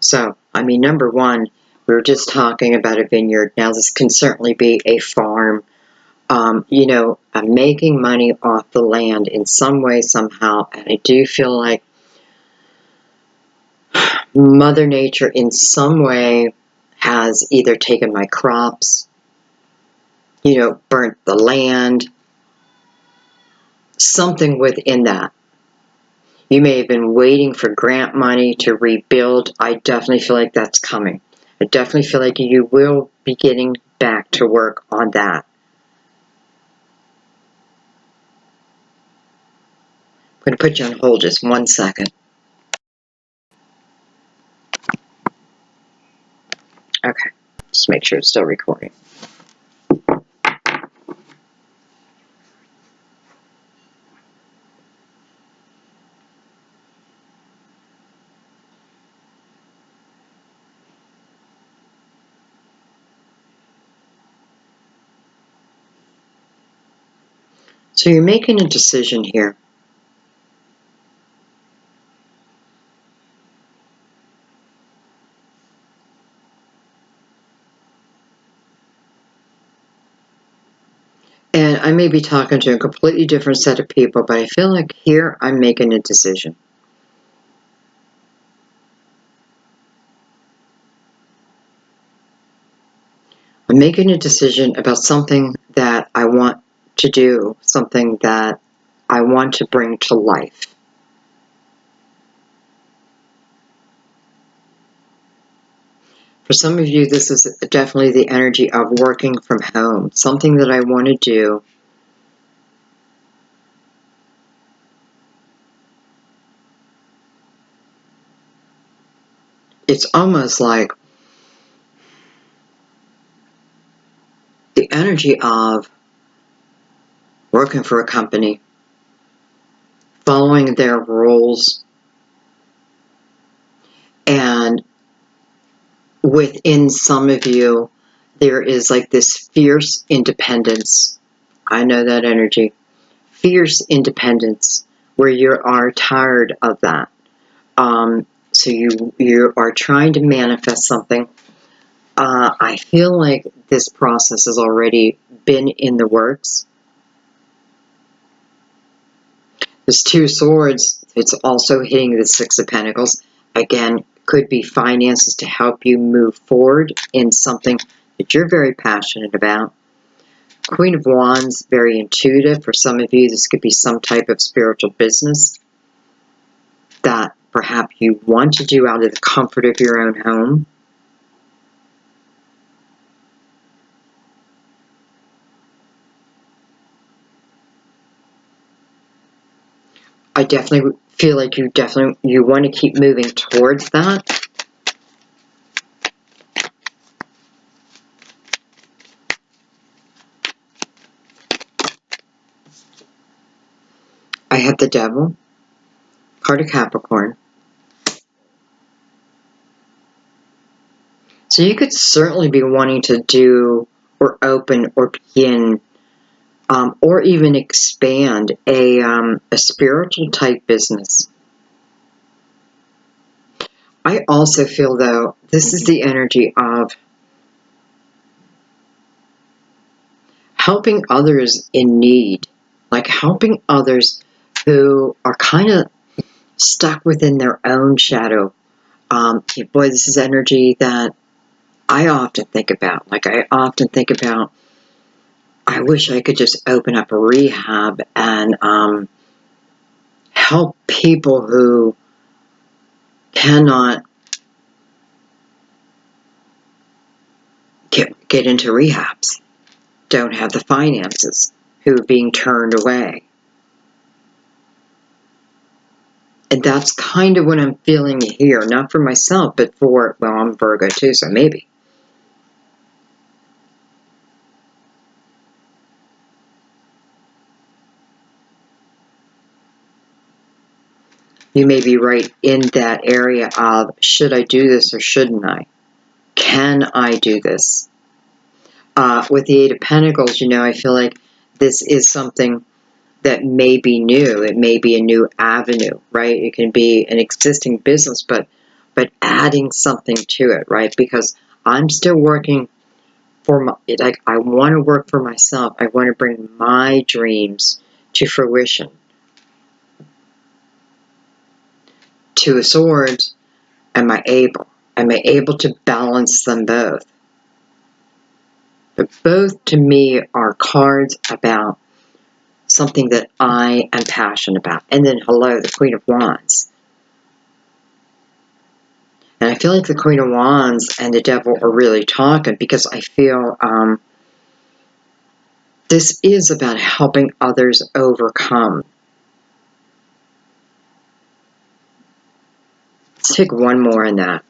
So, I mean, number one, we were just talking about a vineyard. Now this can certainly be a farm. You know, I'm making money off the land in some way, somehow. And I do feel like Mother Nature in some way has either taken my crops, you know, burnt the land, something within that. You may have been waiting for grant money to rebuild. I definitely feel like that's coming. I definitely feel like you will be getting back to work on that. I'm going to put you on hold just 1 second. Okay, just make sure it's still recording. So you're making a decision here. And I may be talking to a completely different set of people, but I feel like here I'm making a decision. I'm making a decision about something that I want to do, something that I want to bring to life. For some of you, this is definitely the energy of working from home, something that I want to do. It's almost like the energy of working for a company, following their rules, and within some of you, there is like this fierce independence. I know that energy. Fierce independence, where you are tired of that. So you are trying to manifest something. I feel like this process has already been in the works. This Two Swords, it's also hitting the Six of Pentacles. Again, could be finances to help you move forward in something that you're very passionate about. Queen of Wands, very intuitive. For some of you, this could be some type of spiritual business that perhaps you want to do out of the comfort of your own home. I definitely feel like you want to keep moving towards that. I have the Devil, card of Capricorn. So you could certainly be wanting to do or open or begin or even expand a spiritual type business. I also feel, though, this is the energy of helping others in need, like helping others who are kind of stuck within their own shadow. Boy, this is energy that I often think about. Like, I often think about, I wish I could just open up a rehab and help people who cannot get into rehabs, don't have the finances, who are being turned away. And that's kind of what I'm feeling here, not for myself, but for, well, I'm Virgo too, so maybe. You may be right in that area of, should I do this or shouldn't I? Can I do this? With the Eight of Pentacles, I feel like this is something that may be new. It may be a new avenue, right? It can be an existing business, but adding something to it, right? Because I'm still working for my, like, I want to work for myself. I want to bring my dreams to fruition. Two of Swords, am I able? Am I able to balance them both? But both, to me, are cards about something that I am passionate about. And then, hello, the Queen of Wands. And I feel like the Queen of Wands and the Devil are really talking, because I feel this is about helping others overcome. Let's take one more in that.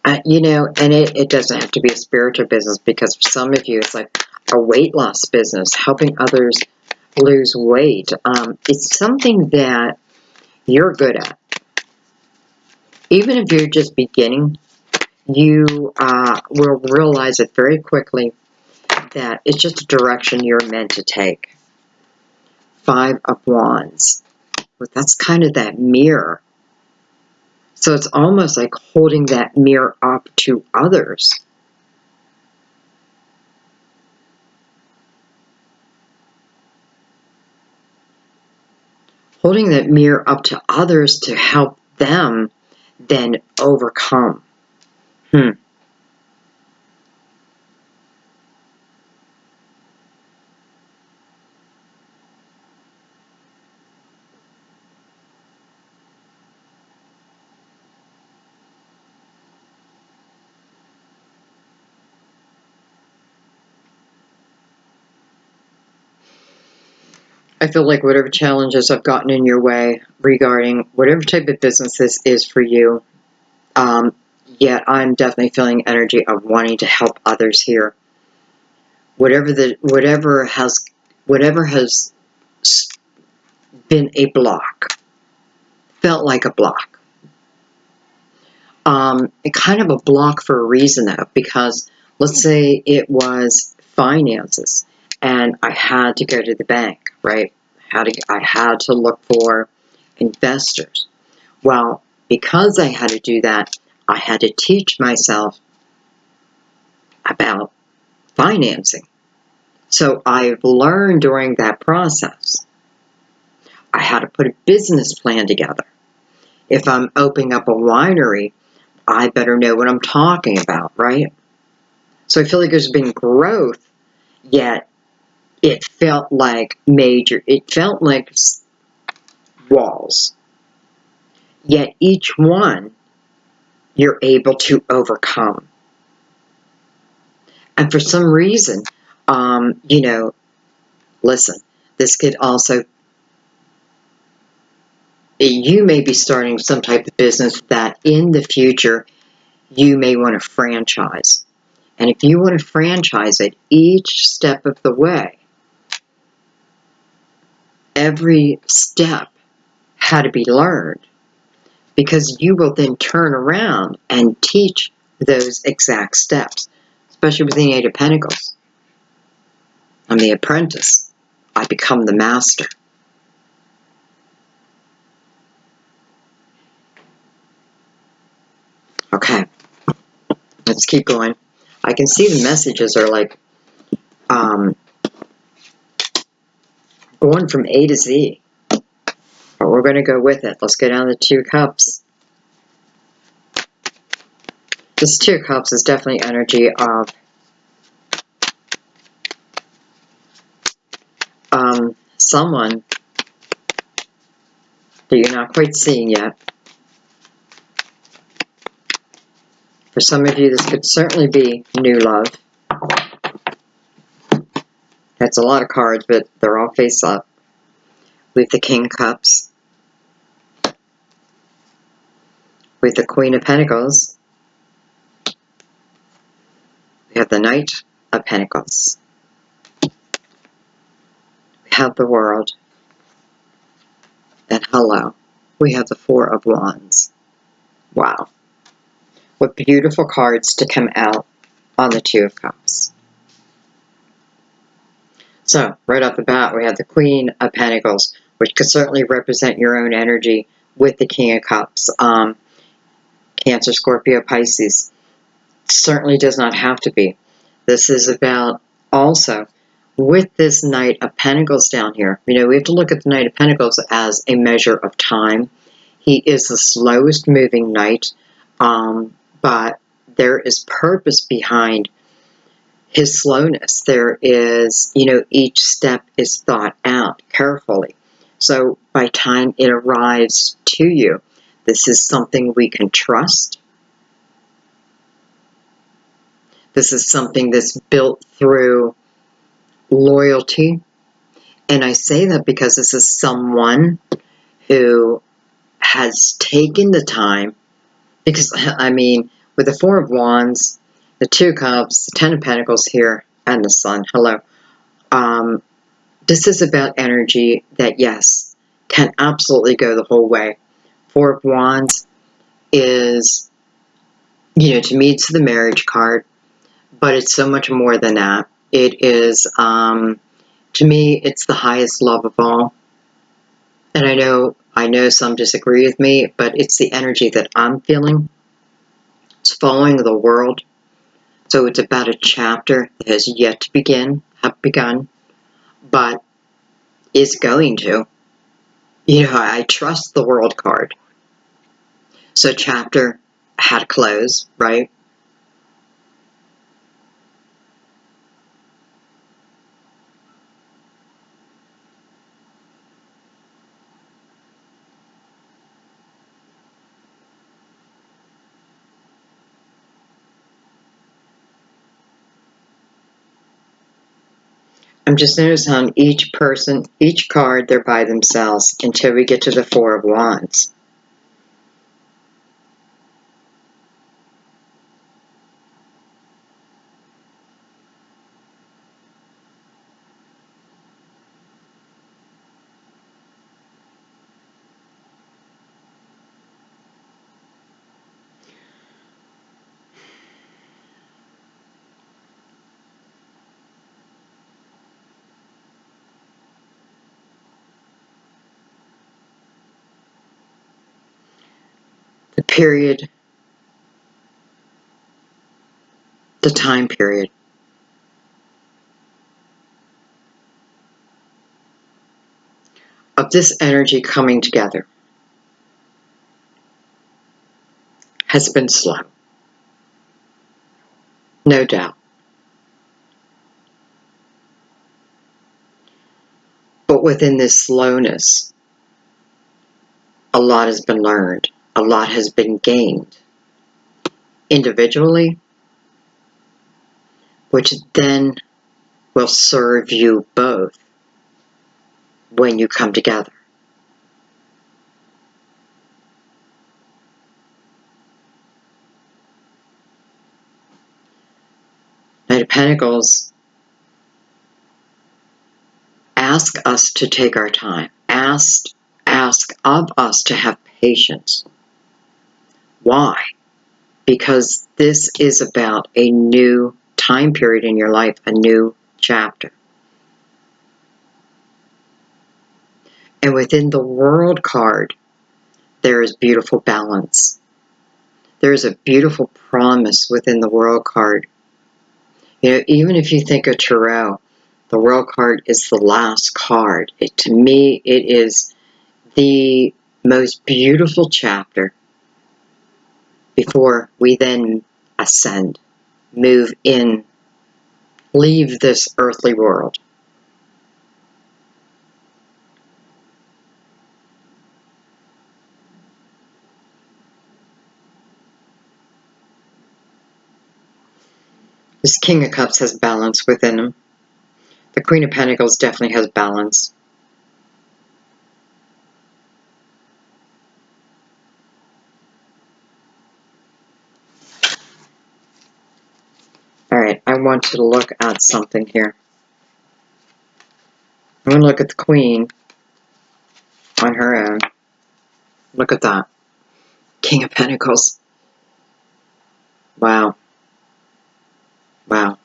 And it doesn't have to be a spiritual business, because for some of you, it's like a weight loss business, helping others lose weight. It's something that you're good at. Even if you're just beginning, you will realize it very quickly that it's just a direction you're meant to take. Five of Wands. But that's kind of that mirror. So it's almost like holding that mirror up to others. Holding that mirror up to others to help them then overcome. I feel like whatever challenges I've gotten in your way regarding whatever type of business this is for you, yet I'm definitely feeling energy of wanting to help others here. Whatever has been a block, felt like a block. Kind of a block for a reason, though, because let's say it was finances, and I had to go to the bank, right? I had to look for investors. Well, because I had to do that, I had to teach myself about financing. So I've learned during that process. I had to put a business plan together. If I'm opening up a winery, I better know what I'm talking about, right? So I feel like there's been growth, yet it felt like it felt like walls. Yet each one you're able to overcome. And for some reason, listen, this could also, you may be starting some type of business that in the future you may want to franchise. And if you want to franchise it, each step of the way, every step had to be learned, because you will then turn around and teach those exact steps, especially with the Eight of Pentacles. I'm the apprentice. I become the master. Okay, let's keep going. I can see the messages are like going from A to Z, but we're going to go with it. Let's go down the Two of Cups. This Two of Cups is definitely energy of someone that you're not quite seeing yet. For some of you, this could certainly be new love. That's a lot of cards, but they're all face up. With the King of Cups. With the Queen of Pentacles. We have the Knight of Pentacles. We have the World. And hello, we have the Four of Wands. Wow. What beautiful cards to come out on the Two of Cups. So, right off the bat, we have the Queen of Pentacles, which could certainly represent your own energy with the King of Cups. Cancer, Scorpio, Pisces. Certainly does not have to be. This is about also, with this Knight of Pentacles down here, we have to look at the Knight of Pentacles as a measure of time. He is the slowest moving knight, but there is purpose behind his slowness. There is, each step is thought out carefully. So by time it arrives to you, this is something we can trust. This is something that's built through loyalty. And I say that because this is someone who has taken the time, because, with the Four of Wands, the Two of Cups, the Ten of Pentacles here, and the Sun, hello. This is about energy that, yes, can absolutely go the whole way. Four of Wands is, to me, it's the marriage card, but it's so much more than that. It is, to me, it's the highest love of all. And I know some disagree with me, but it's the energy that I'm feeling. It's following the world. So it's about a chapter that has yet to have begun, but is going to. I trust the World card. So chapter had to close, right? I'm just noticing on each person, each card, they're by themselves until we get to the Four of Wands. The period, the time period. Of this energy coming together has been slow. No doubt. But within this slowness, a lot has been learned. A lot has been gained individually, which then will serve you both when you come together. Knight of Pentacles ask us to take our time. Ask of us to have patience. Why? Because this is about a new time period in your life, a new chapter. And within the World card, there is beautiful balance. There is a beautiful promise within the World card. You know, even if you think of Tarot, the World card is the last card. To me, it is the most beautiful chapter before we then ascend, move in, leave this earthly world. This King of Cups has balance within him. The Queen of Pentacles definitely has balance. Alright, I want you to look at something here. I want to look at the Queen on her own. Look at that. King of Pentacles. Wow. Wow.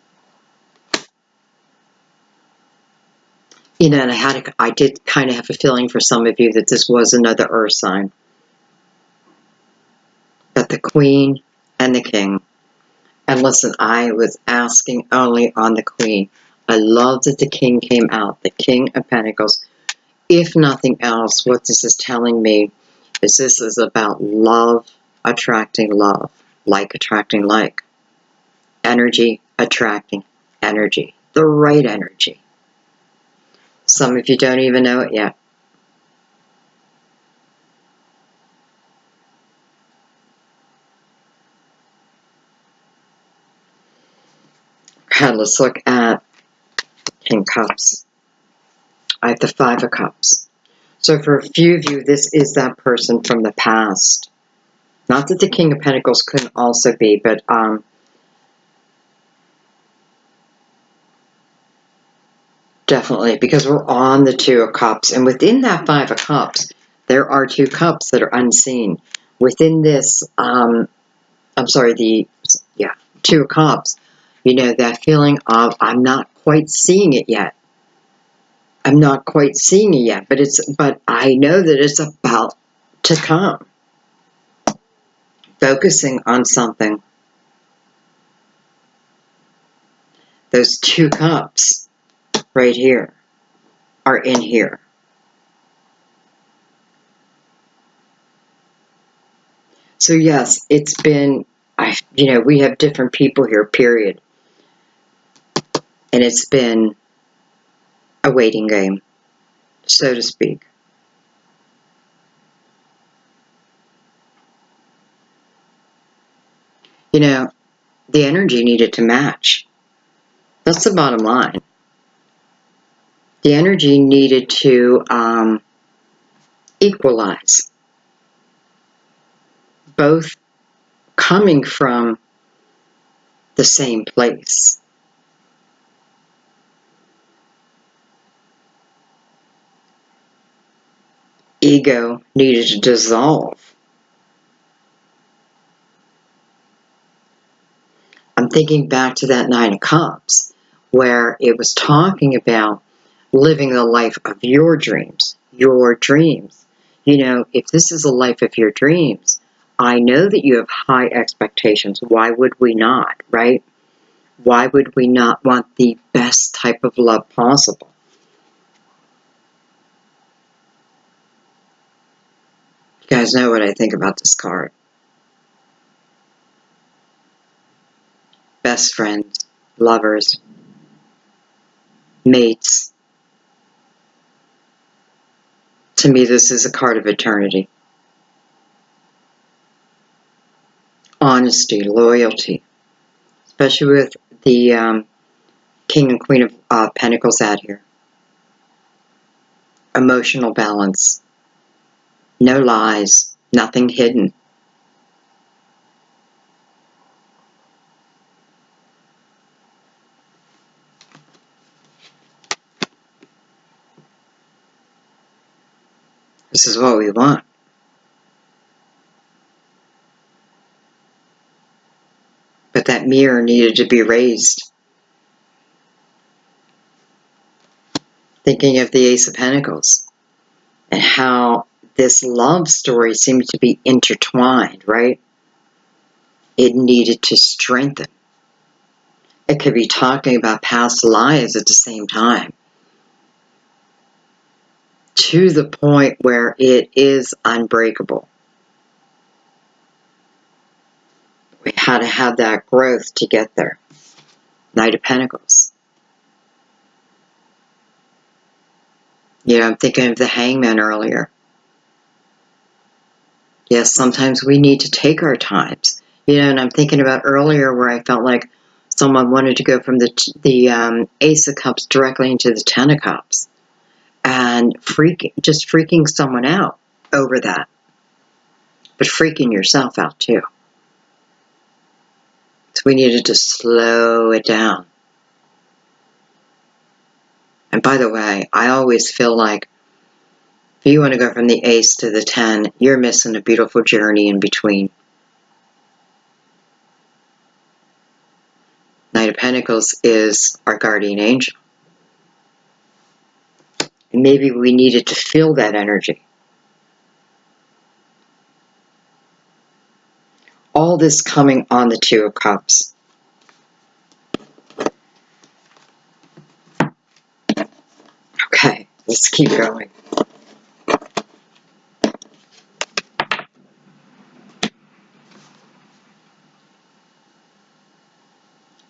You know, and I did kind of have a feeling for some of you that this was another earth sign. That the Queen and the King. And listen, I was asking only on the Queen. I love that the King came out. The King of Pentacles. If nothing else, what this is telling me is this is about love attracting love. Like attracting like. Energy attracting energy. The right energy. Some of you don't even know it yet. Okay, let's look at King Cups. I have the Five of Cups. So for a few of you, this is that person from the past. Not that the King of Pentacles couldn't also be, but definitely, because we're on the Two of Cups. And within that Five of Cups, there are two cups that are unseen. Within this, Two of Cups, you know, that feeling of, I'm not quite seeing it yet. I'm not quite seeing it yet, but I know that it's about to come. Focusing on something. Those two cups right here are in here. So yes, it's been, we have different people here, period. And it's been a waiting game, so to speak. You know, the energy needed to match. That's the bottom line. The energy needed to equalize. Both coming from the same place. Ego needed to dissolve. I'm thinking back to that Nine of Cups, where it was talking about living the life of your dreams. Your dreams. You know, if this is a life of your dreams, I know that you have high expectations. Why would we not, right? Why would we not want the best type of love possible? You guys know what I think about this card. Best friends, lovers, mates. To me, this is a card of eternity. honesty, loyalty, especially with the King and Queen of Pentacles out here. Emotional balance. No lies. Nothing hidden. This is what we want. But that mirror needed to be raised. Thinking of the Ace of Pentacles and how this love story seems to be intertwined, right? It needed to strengthen. It could be talking about past lives at the same time. To the point where it is unbreakable. We had to have that growth to get there. Knight of Pentacles. You know, I'm thinking of the Hangman earlier. Yes, sometimes we need to take our times. You know, and I'm thinking about earlier where I felt like someone wanted to go from the Ace of Cups directly into the Ten of Cups. And just freaking someone out over that. But freaking yourself out too. So we needed to slow it down. And by the way, I always feel like if you want to go from the Ace to the 10, you're missing a beautiful journey in between. Knight of Pentacles is our guardian angel. And maybe we needed to feel that energy. All this coming on the Two of Cups. Okay, let's keep going.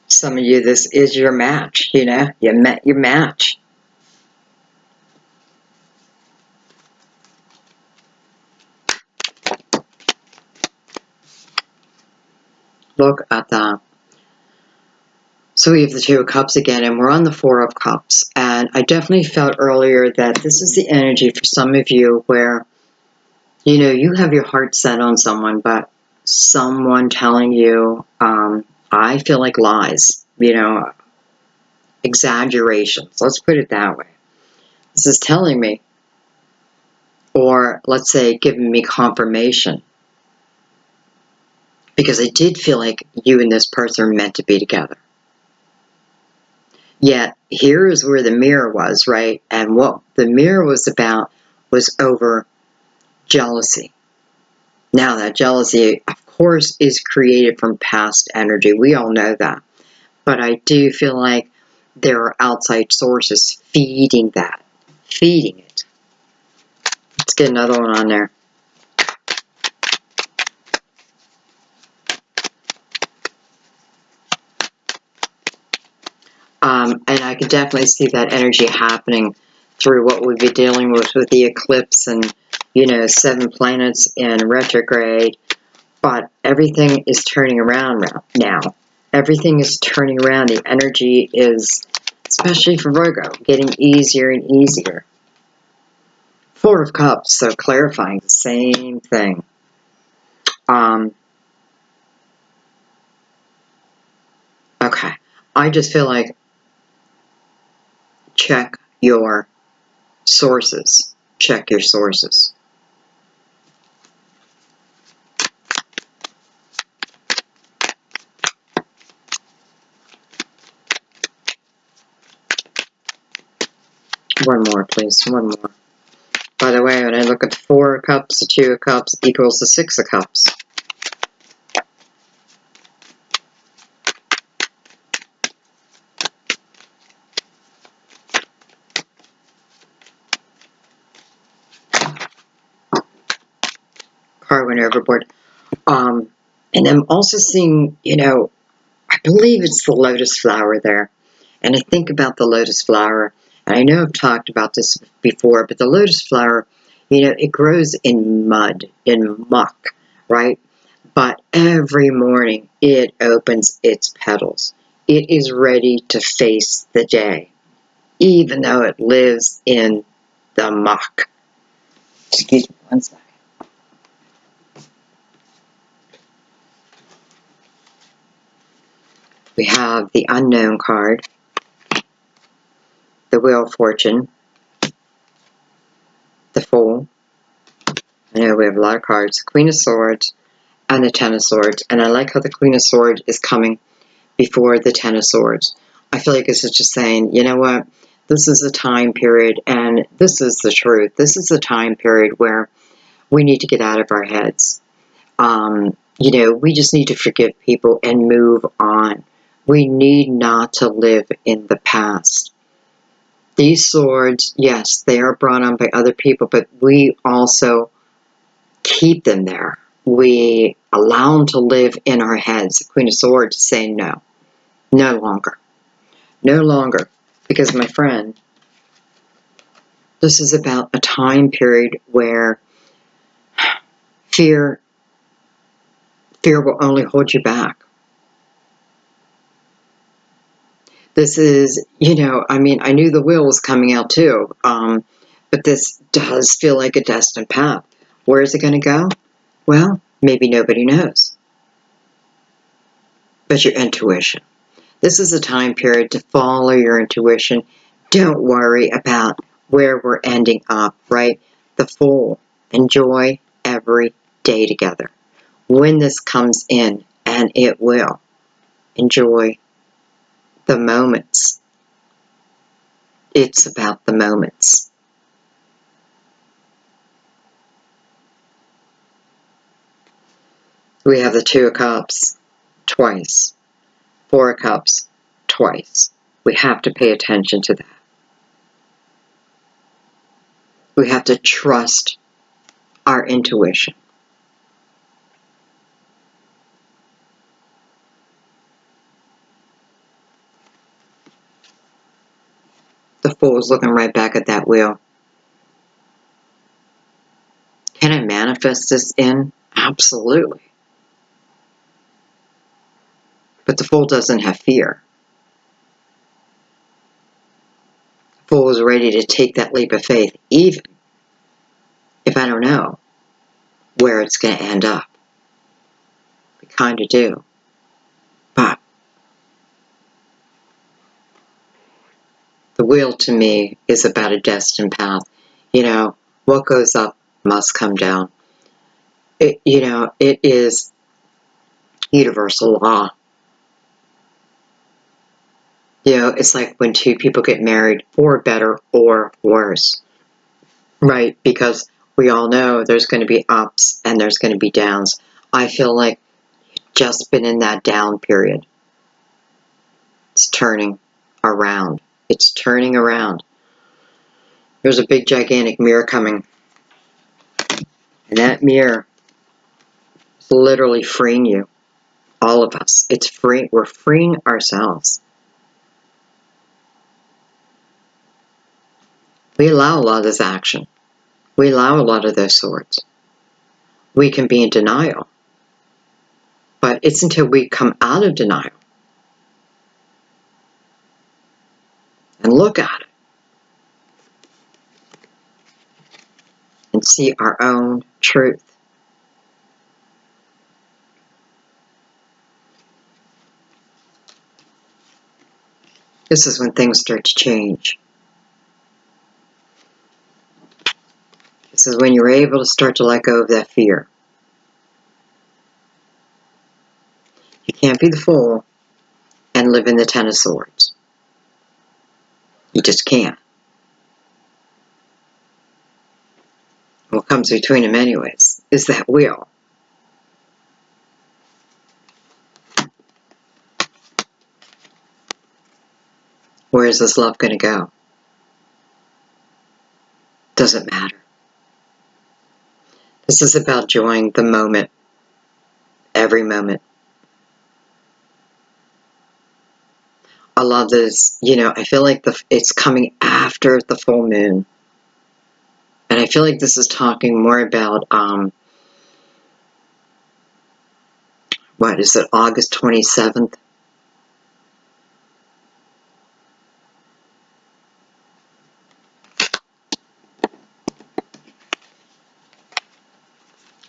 Some of you, this is your match, you know? You met your match. Look at that. So we have the Two of Cups again, and we're on the Four of Cups. And I definitely felt earlier that this is the energy for some of you where, you know, you have your heart set on someone, but someone telling you, I feel like lies, you know, exaggerations. Let's put it that way. This is telling me, or let's say giving me confirmation. Because I did feel like you and this person are meant to be together. Yet, here is where the mirror was, right? And what the mirror was about was over jealousy. Now, that jealousy, of course, is created from past energy. We all know that. But I do feel like there are outside sources feeding that. Feeding it. Let's get another one on there. And I could definitely see that energy happening through what we've been dealing with the eclipse and, you know, 7 planets in retrograde. But everything is turning around now. Everything is turning around. The energy is, especially for Virgo, getting easier and easier. Four of Cups, so clarifying the same thing. Okay. I just feel like check your sources. Check your sources. One more, please. One more. By the way, when I look at the Four of Cups, the Two of Cups equals the Six of Cups. Car went overboard. And I'm also seeing, you know, I believe it's the lotus flower there. And I think about the lotus flower, and I know I've talked about this before, but the lotus flower, you know, it grows in mud, in muck, right? But every morning it opens its petals. It is ready to face the day, even though it lives in the muck. Excuse me one second. We have the Unknown card, the Wheel of Fortune, the Fool. I know we have a lot of cards. The Queen of Swords and the Ten of Swords. And I like how the Queen of Swords is coming before the Ten of Swords. I feel like this is just saying, you know what? This is a time period, and this is the truth. This is a time period where we need to get out of our heads. You know, we just need to forgive people and move on. We need not to live in the past. These swords, yes, they are brought on by other people, but we also keep them there. We allow them to live in our heads. The Queen of Swords is saying no. No longer. No longer. Because, my friend, this is about a time period where fear will only hold you back. This is, you know, I mean, I knew the wheel was coming out too, but this does feel like a destined path. Where is it going to go? Well, maybe nobody knows. But your intuition. This is a time period to follow your intuition. Don't worry about where we're ending up, right? The Fool. Enjoy every day together. When this comes in, and it will, enjoy the moments. It's about the moments. We have the Two of Cups twice. Four of Cups twice. We have to pay attention to that. We have to trust our intuition. The Fool is looking right back at that wheel. Can I manifest this in? Absolutely. But the Fool doesn't have fear. The Fool is ready to take that leap of faith, even if I don't know where it's going to end up. We kind of do. But the wheel to me is about a destined path. You know, what goes up must come down. It is universal law. You know, it's like when two people get married, for better or worse, right? Because we all know there's going to be ups and there's going to be downs. I feel like just been in that down period. It's turning around. It's turning around. There's a big gigantic mirror coming. And that mirror is literally freeing you. All of us. It's free. We're freeing ourselves. We allow a lot of this action. We allow a lot of those swords. We can be in denial. But it's until we come out of denial and look at it and see our own truth. This is when things start to change. This is when you're able to start to let go of that fear. You can't be the Fool and live in the Ten of Swords. You just can't. What comes between them anyways is that wheel. Where is this love going to go? Doesn't matter. This is about enjoying the moment. Every moment. I love this. You know, I feel like it's coming after the full moon. And I feel like this is talking more about what is it, August 27th?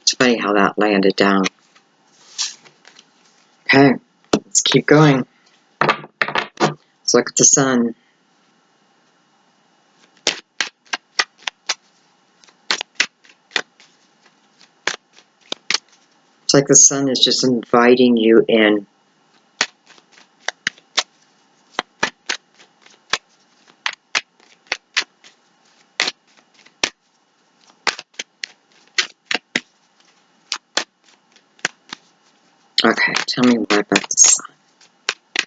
It's funny how that landed down. Okay, let's keep going. Let's look at the sun. It's like the sun is just inviting you in. Okay, tell me more about the sun.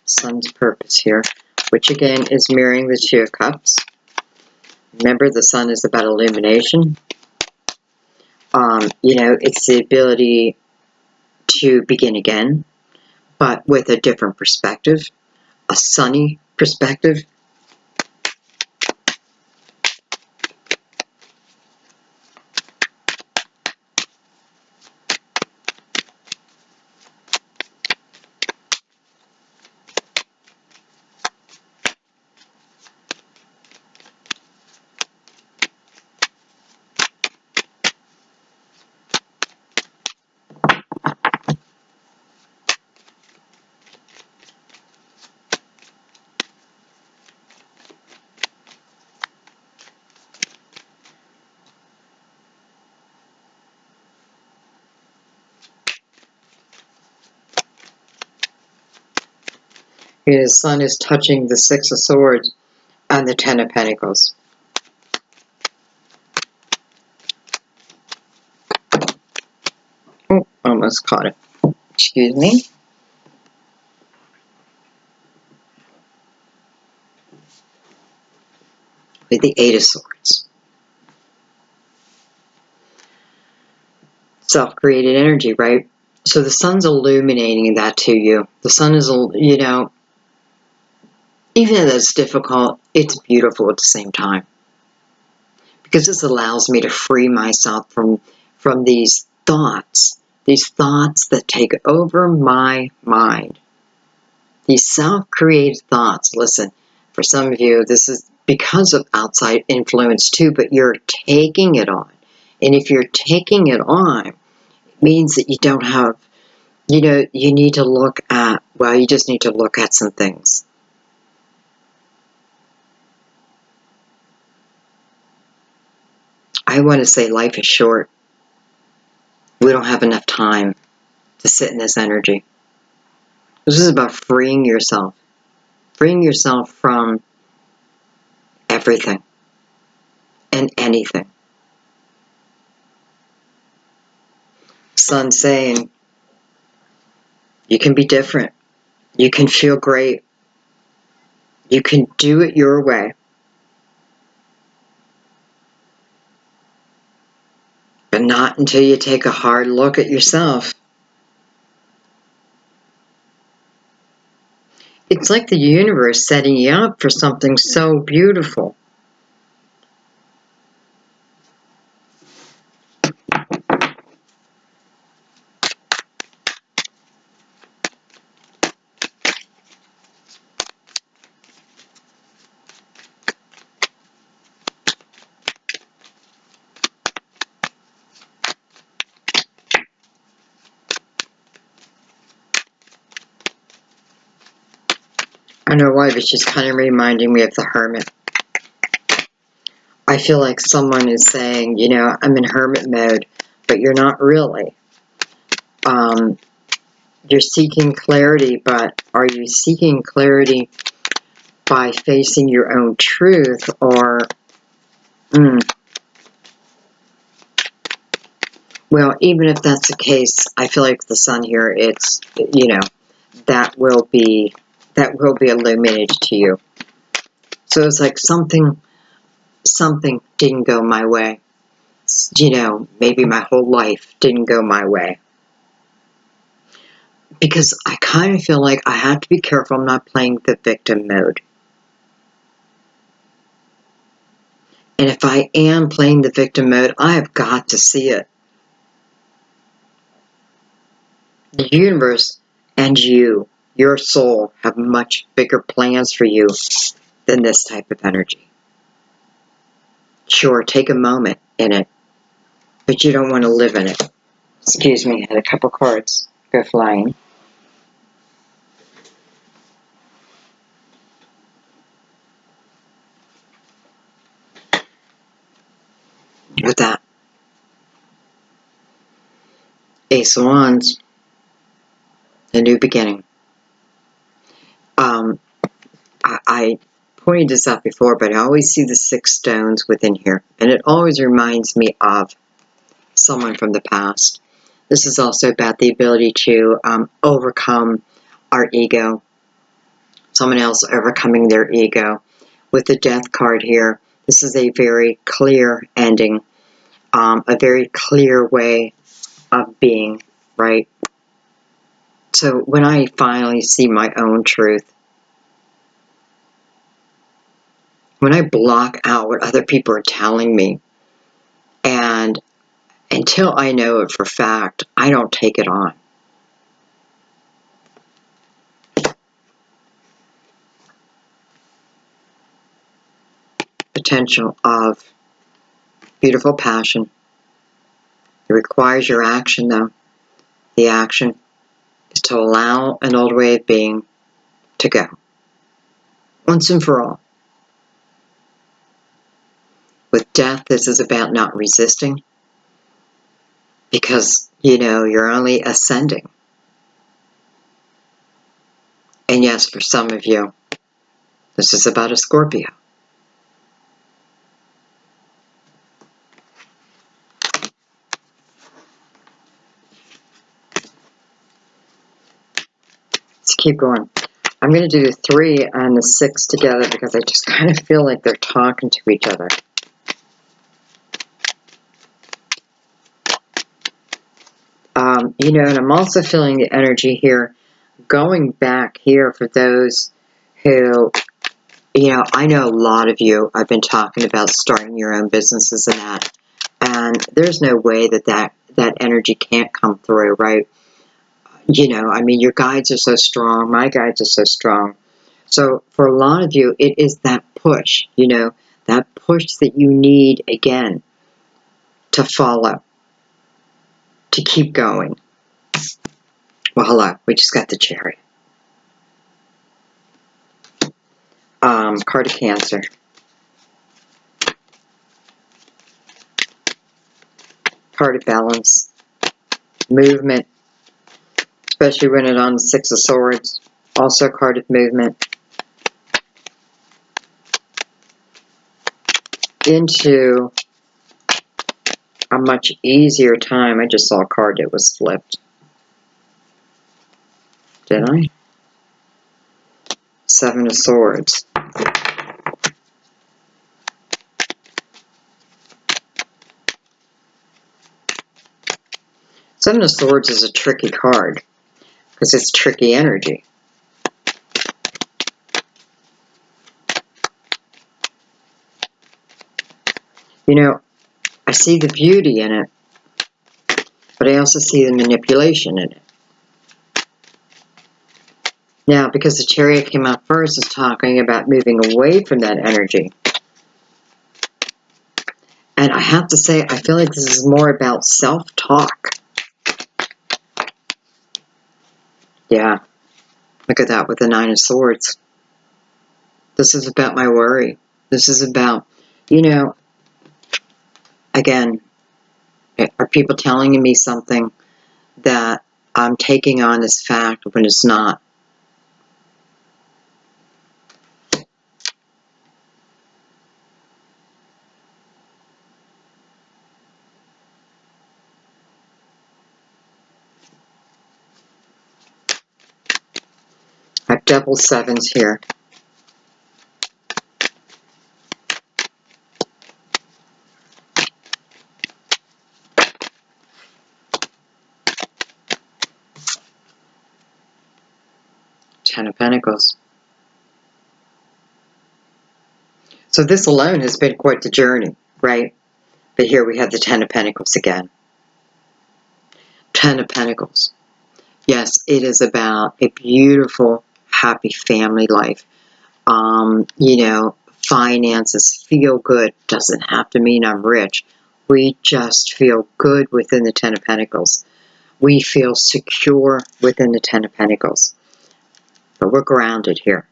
Sun's purpose here, which again is mirroring the Two of Cups. Remember, the sun is about illumination. You know, it's the ability to begin again, but with a different perspective, a sunny perspective. The sun is touching the Six of Swords and the Ten of Pentacles. Oh, almost caught it. Excuse me. With the Eight of Swords. Self-created energy, right? So the sun's illuminating that to you. The sun is, you know, even though that's difficult, it's beautiful at the same time. Because this allows me to free myself from these thoughts that take over my mind. These self-created thoughts. Listen, for some of you, this is because of outside influence too, but you're taking it on. And if you're taking it on, it means that you don't have, you know, you need to look at, well, you just need to look at some things. I want to say life is short. We don't have enough time to sit in this energy. This is about freeing yourself from everything and anything. Sun saying, you can be different. You can feel great. You can do it your way. But not until you take a hard look at yourself. It's like the universe setting you up for something so beautiful. I don't know why, but she's kind of reminding me of the Hermit. I feel like someone is saying, you know, I'm in hermit mode, but you're not really. You're seeking clarity, but are you seeking clarity by facing your own truth, or well, even if that's the case, I feel like the sun here, it's, you know, that will be illuminated to you. So it's like something didn't go my way. You know, maybe my whole life didn't go my way. Because I kind of feel like I have to be careful I'm not playing the victim mode. And if I am playing the victim mode, I have got to see it. The universe and you, your soul, have much bigger plans for you than this type of energy. Sure, take a moment in it, but you don't want to live in it. Excuse me, I had a couple cards go flying. With that, Ace of Wands, a new beginning. I pointed this out before, but I always see the 6 stones within here, and it always reminds me of someone from the past. This is also about the ability to overcome our ego, someone else overcoming their ego. With the Death card here, this is a very clear ending, a very clear way of being, right? So when I finally see my own truth, when I block out what other people are telling me, and until I know it for fact, I don't take it on. Potential of beautiful passion. It requires your action, though. The action is to allow an old way of being to go, once and for all. With death, this is about not resisting, because, you know, you're only ascending. And yes, for some of you, this is about a Scorpio. Let's keep going. I'm going to do the 3 and the 6 together because I just kind of feel like they're talking to each other. You know, and I'm also feeling the energy here, going back here for those who, you know, I know a lot of you, I've been talking about starting your own businesses and that, and there's no way that energy can't come through, right? You know, I mean, your guides are so strong, my guides are so strong. So for a lot of you, it is that push, you know, that push that you need, again, to follow, to keep going. Well, hello, we just got the Chariot. Card of Cancer. Card of Balance. Movement, especially when it's on the 6 of Swords. Also card of movement. Into a much easier time. I just saw a card that was flipped. Did I? 7 of Swords. Seven of Swords is a tricky card because it's tricky energy. You know, I see the beauty in it, but I also see the manipulation in it. Now, because the Chariot came out first, is talking about moving away from that energy. And I have to say, I feel like this is more about self-talk. Yeah, look at that with the 9 of Swords. This is about my worry. This is about, you know, again, are people telling me something that I'm taking on as fact when it's not? I have double 7s here. Ten of Pentacles. So this alone has been quite the journey, right? But here we have the 10 of Pentacles again. 10 of Pentacles. Yes, it is about a beautiful, happy family life. You know, finances, feel good. Doesn't have to mean I'm rich. We just feel good within the Ten of Pentacles. We feel secure within the Ten of Pentacles. But we're grounded here.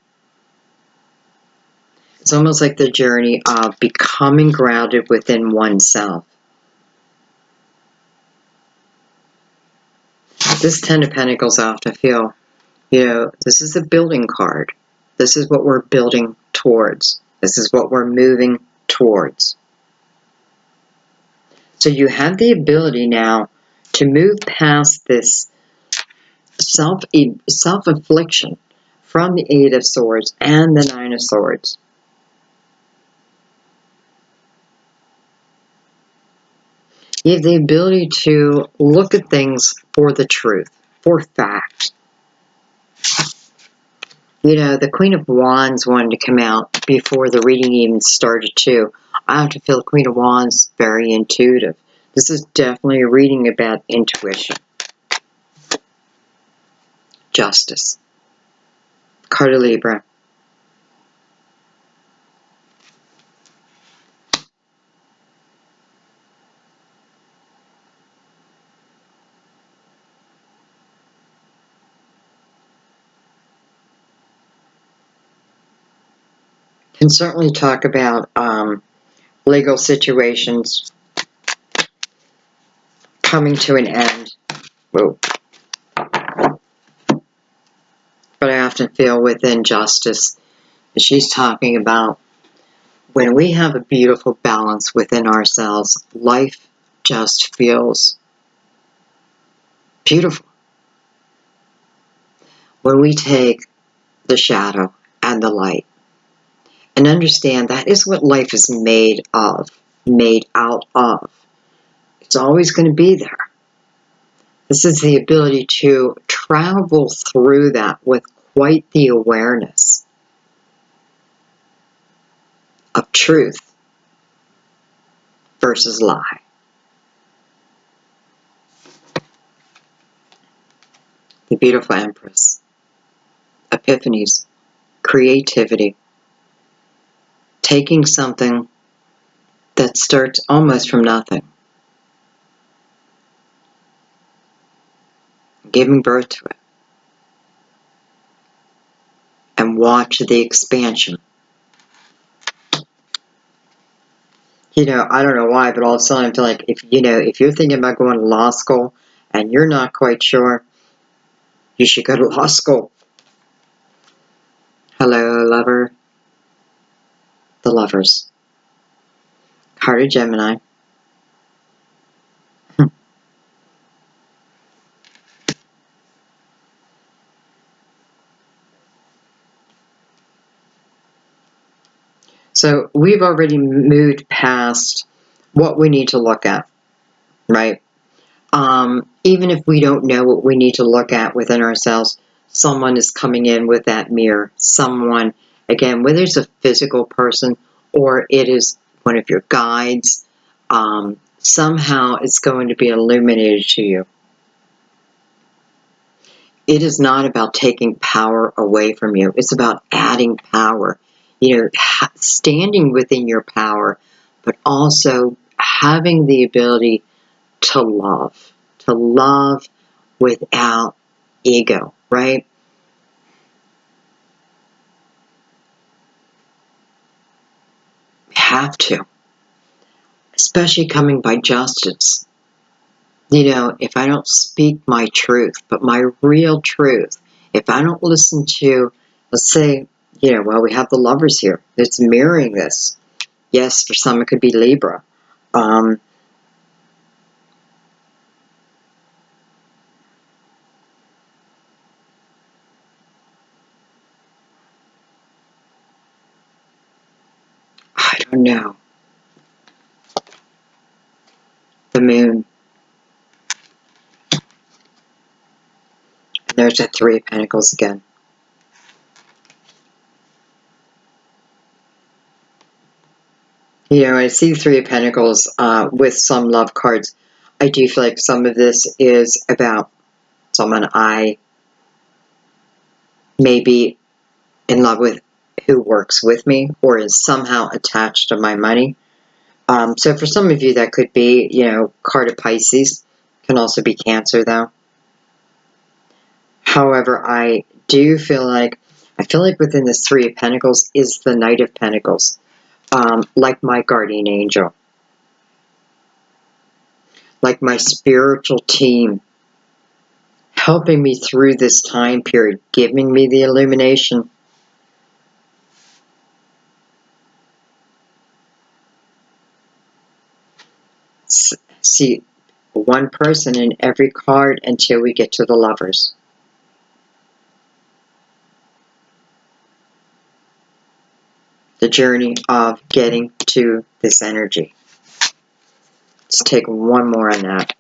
It's almost like the journey of becoming grounded within oneself. This Ten of Pentacles, I often feel, you know, this is a building card. This is what we're building towards. This is what we're moving towards. So you have the ability now to move past this self-infliction from the Eight of Swords and the Nine of Swords. You have the ability to look at things for the truth, for fact. You know, the Queen of Wands wanted to come out before the reading even started too. I have to feel the Queen of Wands very intuitive. This is definitely a reading about intuition. Justice. Card of Libra. Can certainly talk about legal situations coming to an end. Whoa. But I often feel within justice, she's talking about when we have a beautiful balance within ourselves, life just feels beautiful. When we take the shadow and the light and understand that is what life is made of, made out of, it's always going to be there. This is the ability to travel through that with quite the awareness of truth versus lie. The beautiful Empress. Epiphanies. Creativity. Taking something that starts almost from nothing. Giving birth to it. And watch the expansion. You know, I don't know why, but all of a sudden I feel like if you're thinking about going to law school and you're not quite sure, you should go to law school. Hello, lover. The Lovers. Card of Gemini. So we've already moved past what we need to look at, right? Even if we don't know what we need to look at within ourselves, someone is coming in with that mirror. Someone, again, whether it's a physical person or it is one of your guides, somehow it's going to be illuminated to you. It is not about taking power away from you. It's about adding power. You know, standing within your power, but also having the ability to love without ego, right? Have to, especially coming by justice. You know, if I don't speak my truth, but my real truth, if I don't listen to, let's say, you know, well, we have the Lovers here. It's mirroring this. Yes, for some it could be Libra. I don't know. The Moon. And there's that Three of Pentacles again. You know, I see Three of Pentacles with some love cards. I do feel like some of this is about someone I may be in love with who works with me or is somehow attached to my money. So for some of you, that could be, card of Pisces. Can also be Cancer, though. However, I feel like within this Three of Pentacles is the Knight of Pentacles, like my guardian angel, like my spiritual team, helping me through this time period, giving me the illumination. See, one person in every card until we get to the Lovers. The journey of getting to this energy. Let's take one more on that.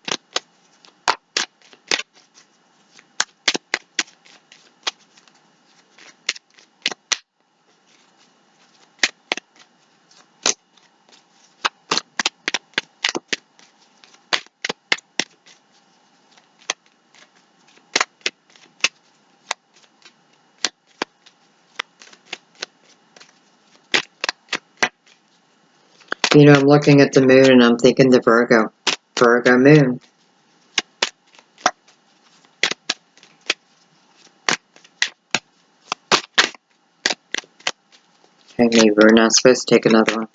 I'm looking at the moon and I'm thinking the Virgo moon. Okay, maybe we're not supposed to take another one.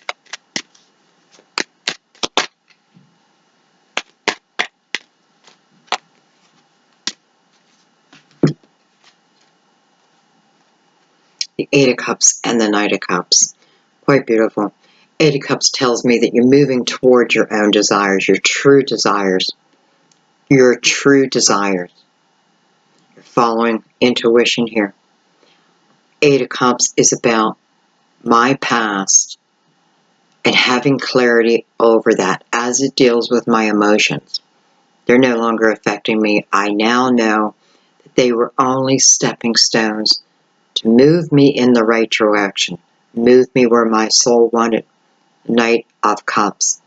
The Eight of Cups and the Knight of Cups. Quite beautiful. Eight of Cups tells me that you're moving towards your own desires, your true desires. Your true desires. You're following intuition here. Eight of Cups is about my past and having clarity over that as it deals with my emotions. They're no longer affecting me. I now know that they were only stepping stones to move me in the right direction, move me where my soul wanted. Knight of Cups.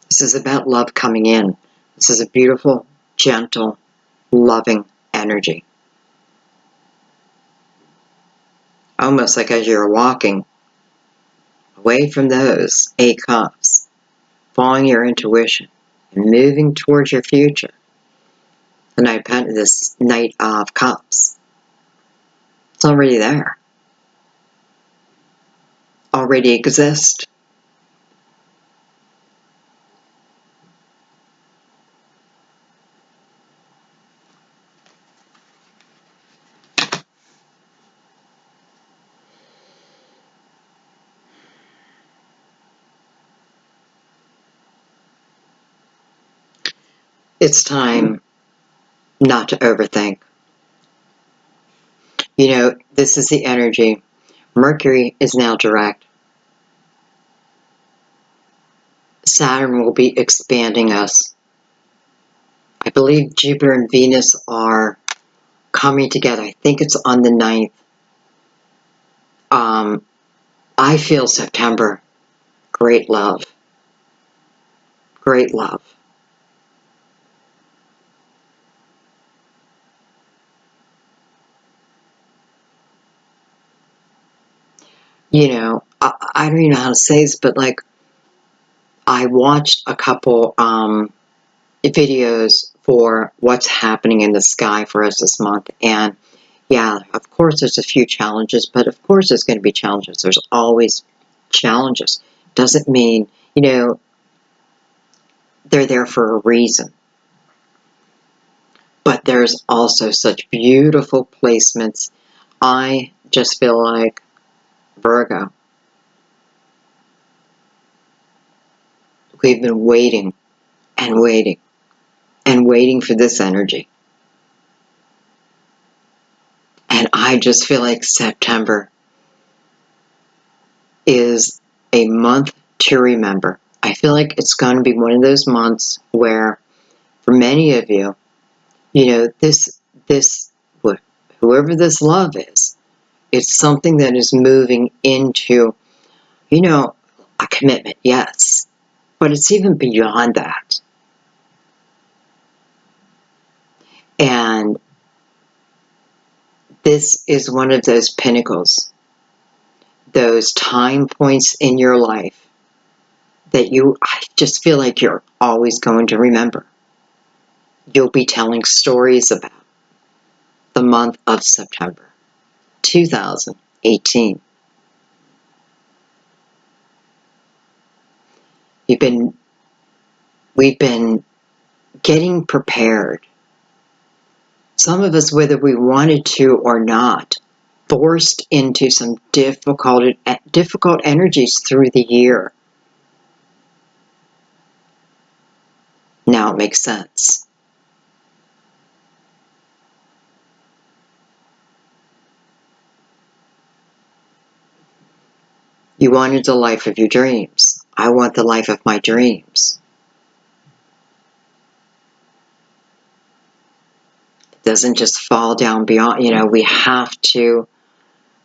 This is about love coming in. This is a beautiful, gentle, loving energy. Almost like as you're walking away from those Eight Cups, following your intuition, and moving towards your future. This Knight of Cups. It's already there. Already exists. It's time not to overthink. This is the energy. Mercury is now direct. Saturn will be expanding us. I believe Jupiter and Venus are coming together. I think it's on the 9th. I feel September. Great love. Great love. I don't even know how to say this, but I watched a couple videos for what's happening in the sky for us this month. And yeah, of course there's a few challenges, but of course there's going to be challenges. There's always challenges. Doesn't mean, they're there for a reason. But there's also such beautiful placements. I just feel like Virgo. We've been waiting and waiting and waiting for this energy. And I just feel like September is a month to remember. I feel like it's going to be one of those months where, for many of you, whoever this love is, it's something that is moving into, a commitment, yes. But it's even beyond that. And this is one of those pinnacles, those time points in your life that I just feel like you're always going to remember. You'll be telling stories about the month of September 2018. We've been getting prepared. Some of us, whether we wanted to or not, forced into some difficult energies through the year. Now it makes sense. You wanted the life of your dreams. I want the life of my dreams. It doesn't just fall down beyond,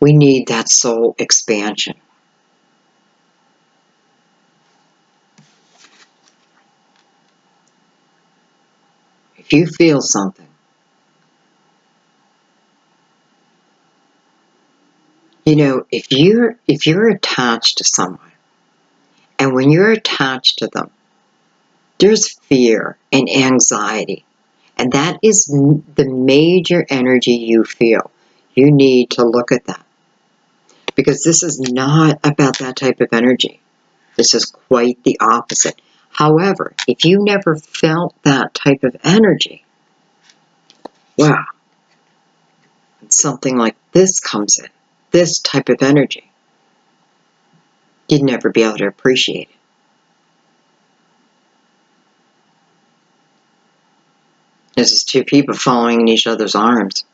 we need that soul expansion. If you feel something, if you're attached to someone, and when you're attached to them, there's fear and anxiety, and that is the major energy you feel. You need to look at that, because this is not about that type of energy. This is quite the opposite. However, if you never felt that type of energy, wow, something like this comes in, this type of energy, you'd never be able to appreciate it. This is two people following in each other's arms.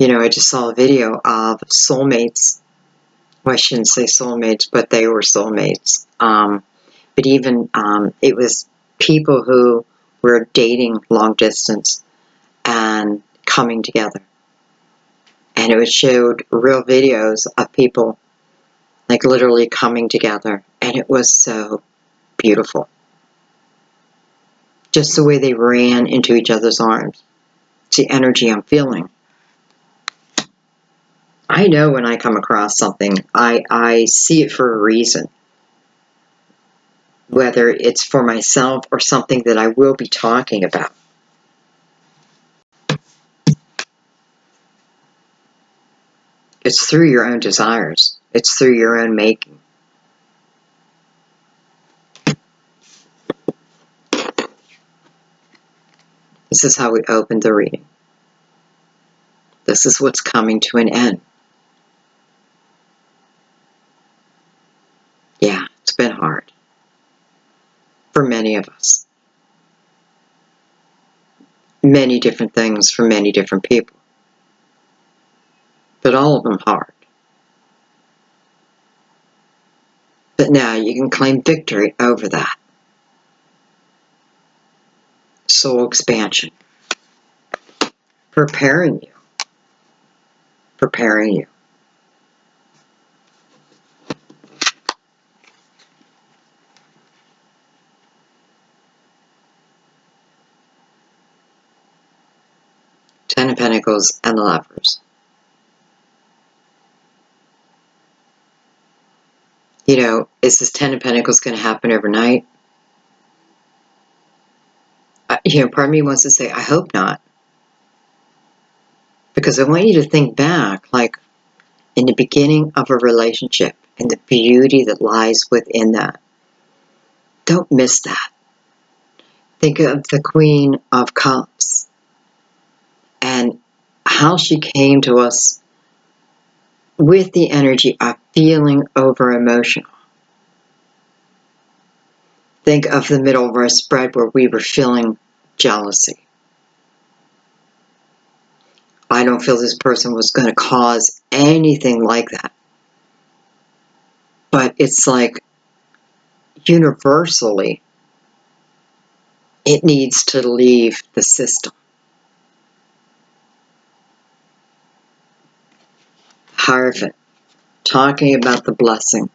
I just saw a video of soulmates. Well, I shouldn't say soulmates, but they were soulmates. But even it was people who were dating long distance and coming together. And it showed real videos of people like literally coming together. And it was so beautiful. Just the way they ran into each other's arms. It's the energy I'm feeling. I know when I come across something, I see it for a reason. Whether it's for myself or something that I will be talking about. It's through your own desires. It's through your own making. This is how we opened the reading. This is what's coming to an end. Yeah, it's been hard. For many of us. Many different things for many different people. But all of them hard. But now you can claim victory over that. Soul expansion. Preparing you. Preparing you. Ten of Pentacles and the Lovers. Is this Ten of Pentacles going to happen overnight? Part of me wants to say, I hope not. Because I want you to think back, like, in the beginning of a relationship, and the beauty that lies within that. Don't miss that. Think of the Queen of Cups, and how she came to us with the energy of feeling over emotional. Think of the middle of our spread where we were feeling jealousy. I don't feel this person was going to cause anything like that. But it's like, universally, it needs to leave the system. Hierophant, talking about the blessing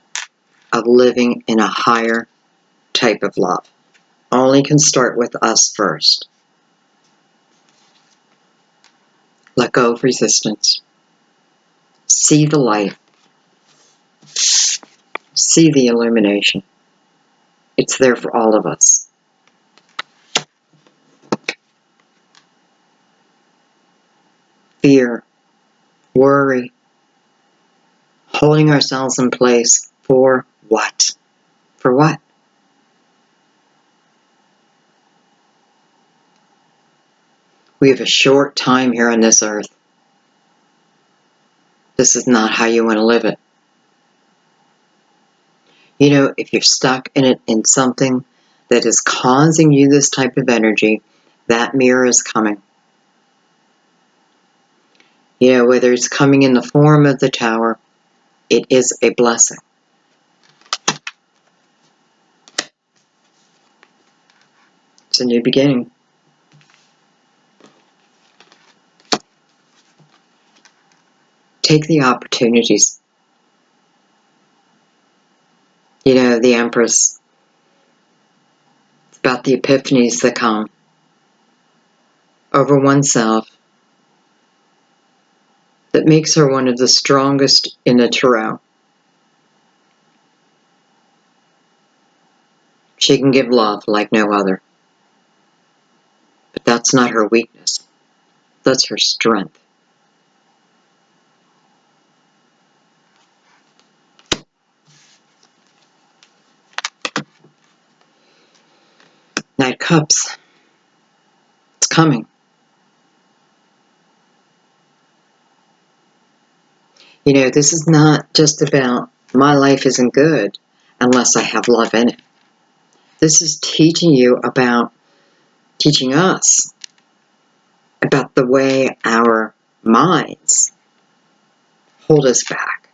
of living in a higher type of love. only can start with us first. Let go of resistance. See the light. See the illumination. It's there for all of us. Fear, worry, holding ourselves in place for what? For what? We have a short time here on this earth. This is not how you want to live it. You know, if you're stuck in it, in something that is causing you this type of energy, that mirror is coming. You know, whether it's coming in the form of the tower, it is a blessing. It's a new beginning. Take the opportunities. You know, the Empress, it's about the epiphanies that come over oneself that makes her one of the strongest in the tarot. She can give love like no other. But that's not her weakness. That's her strength. Knight of Cups. It's coming. You know, this is not just about my life isn't good unless I have love in it. This is teaching us about the way our minds hold us back.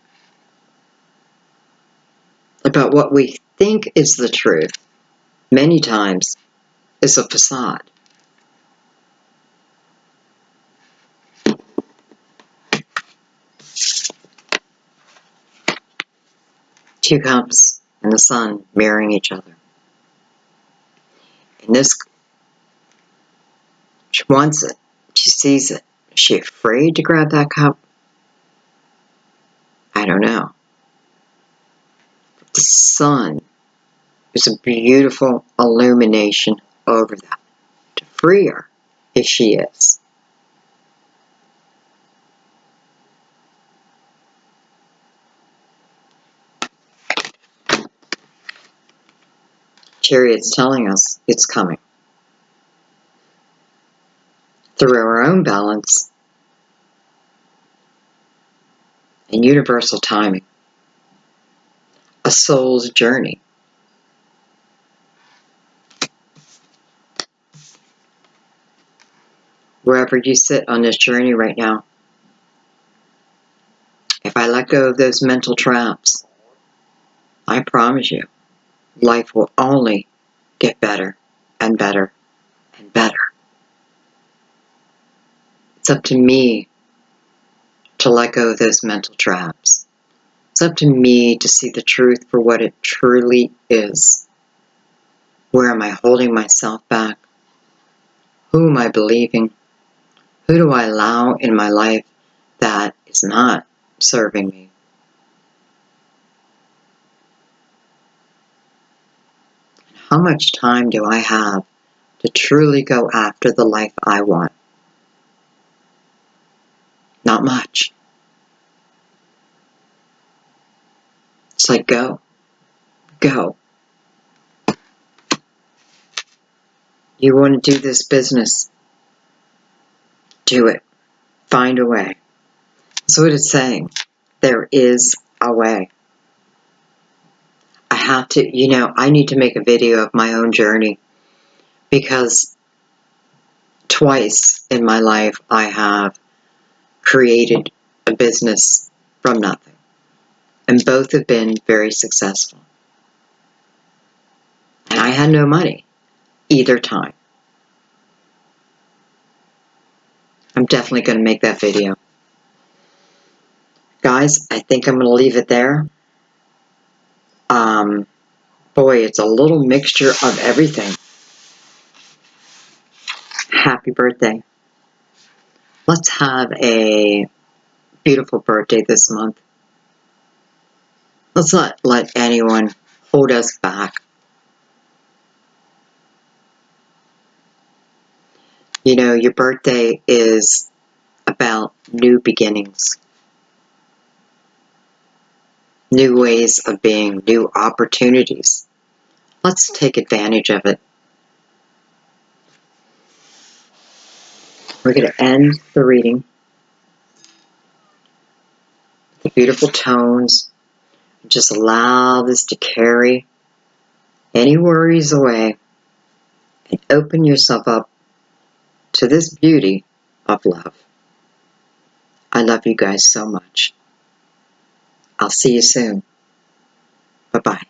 About what we think is the truth, many times, is a facade. Two cups and the sun mirroring each other. And this, she wants it. She sees it. Is she afraid to grab that cup? I don't know. The sun is a beautiful illumination over that to free her if she is. Chariot's telling us it's coming. Through our own balance and universal timing. A soul's journey. Wherever you sit on this journey right now, if I let go of those mental traps, I promise you, life will only get better and better and better. It's up to me to let go of those mental traps. It's up to me to see the truth for what it truly is. Where am I holding myself back? Who am I believing? Who do I allow in my life that is not serving me? How much time do I have to truly go after the life I want? Not much. It's like go. Go. You want to do this business? Do it. Find a way. That's what it's saying. There is a way. I have to, you know, I need to make a video of my own journey because twice in my life I have created a business from nothing. And both have been very successful. And I had no money either time. I'm definitely going to make that video. Guys, I think I'm going to leave it there. Boy, it's a little mixture of everything. happy birthday. Let's have a beautiful birthday this month. Let's not let anyone hold us back. You know, your birthday is about new beginnings, new ways of being, new opportunities. Let's take advantage of it. We're going to end the reading with the beautiful tones. Just allow this to carry any worries away and open yourself up to this beauty of love. I love you guys so much. I'll see you soon. Bye-bye.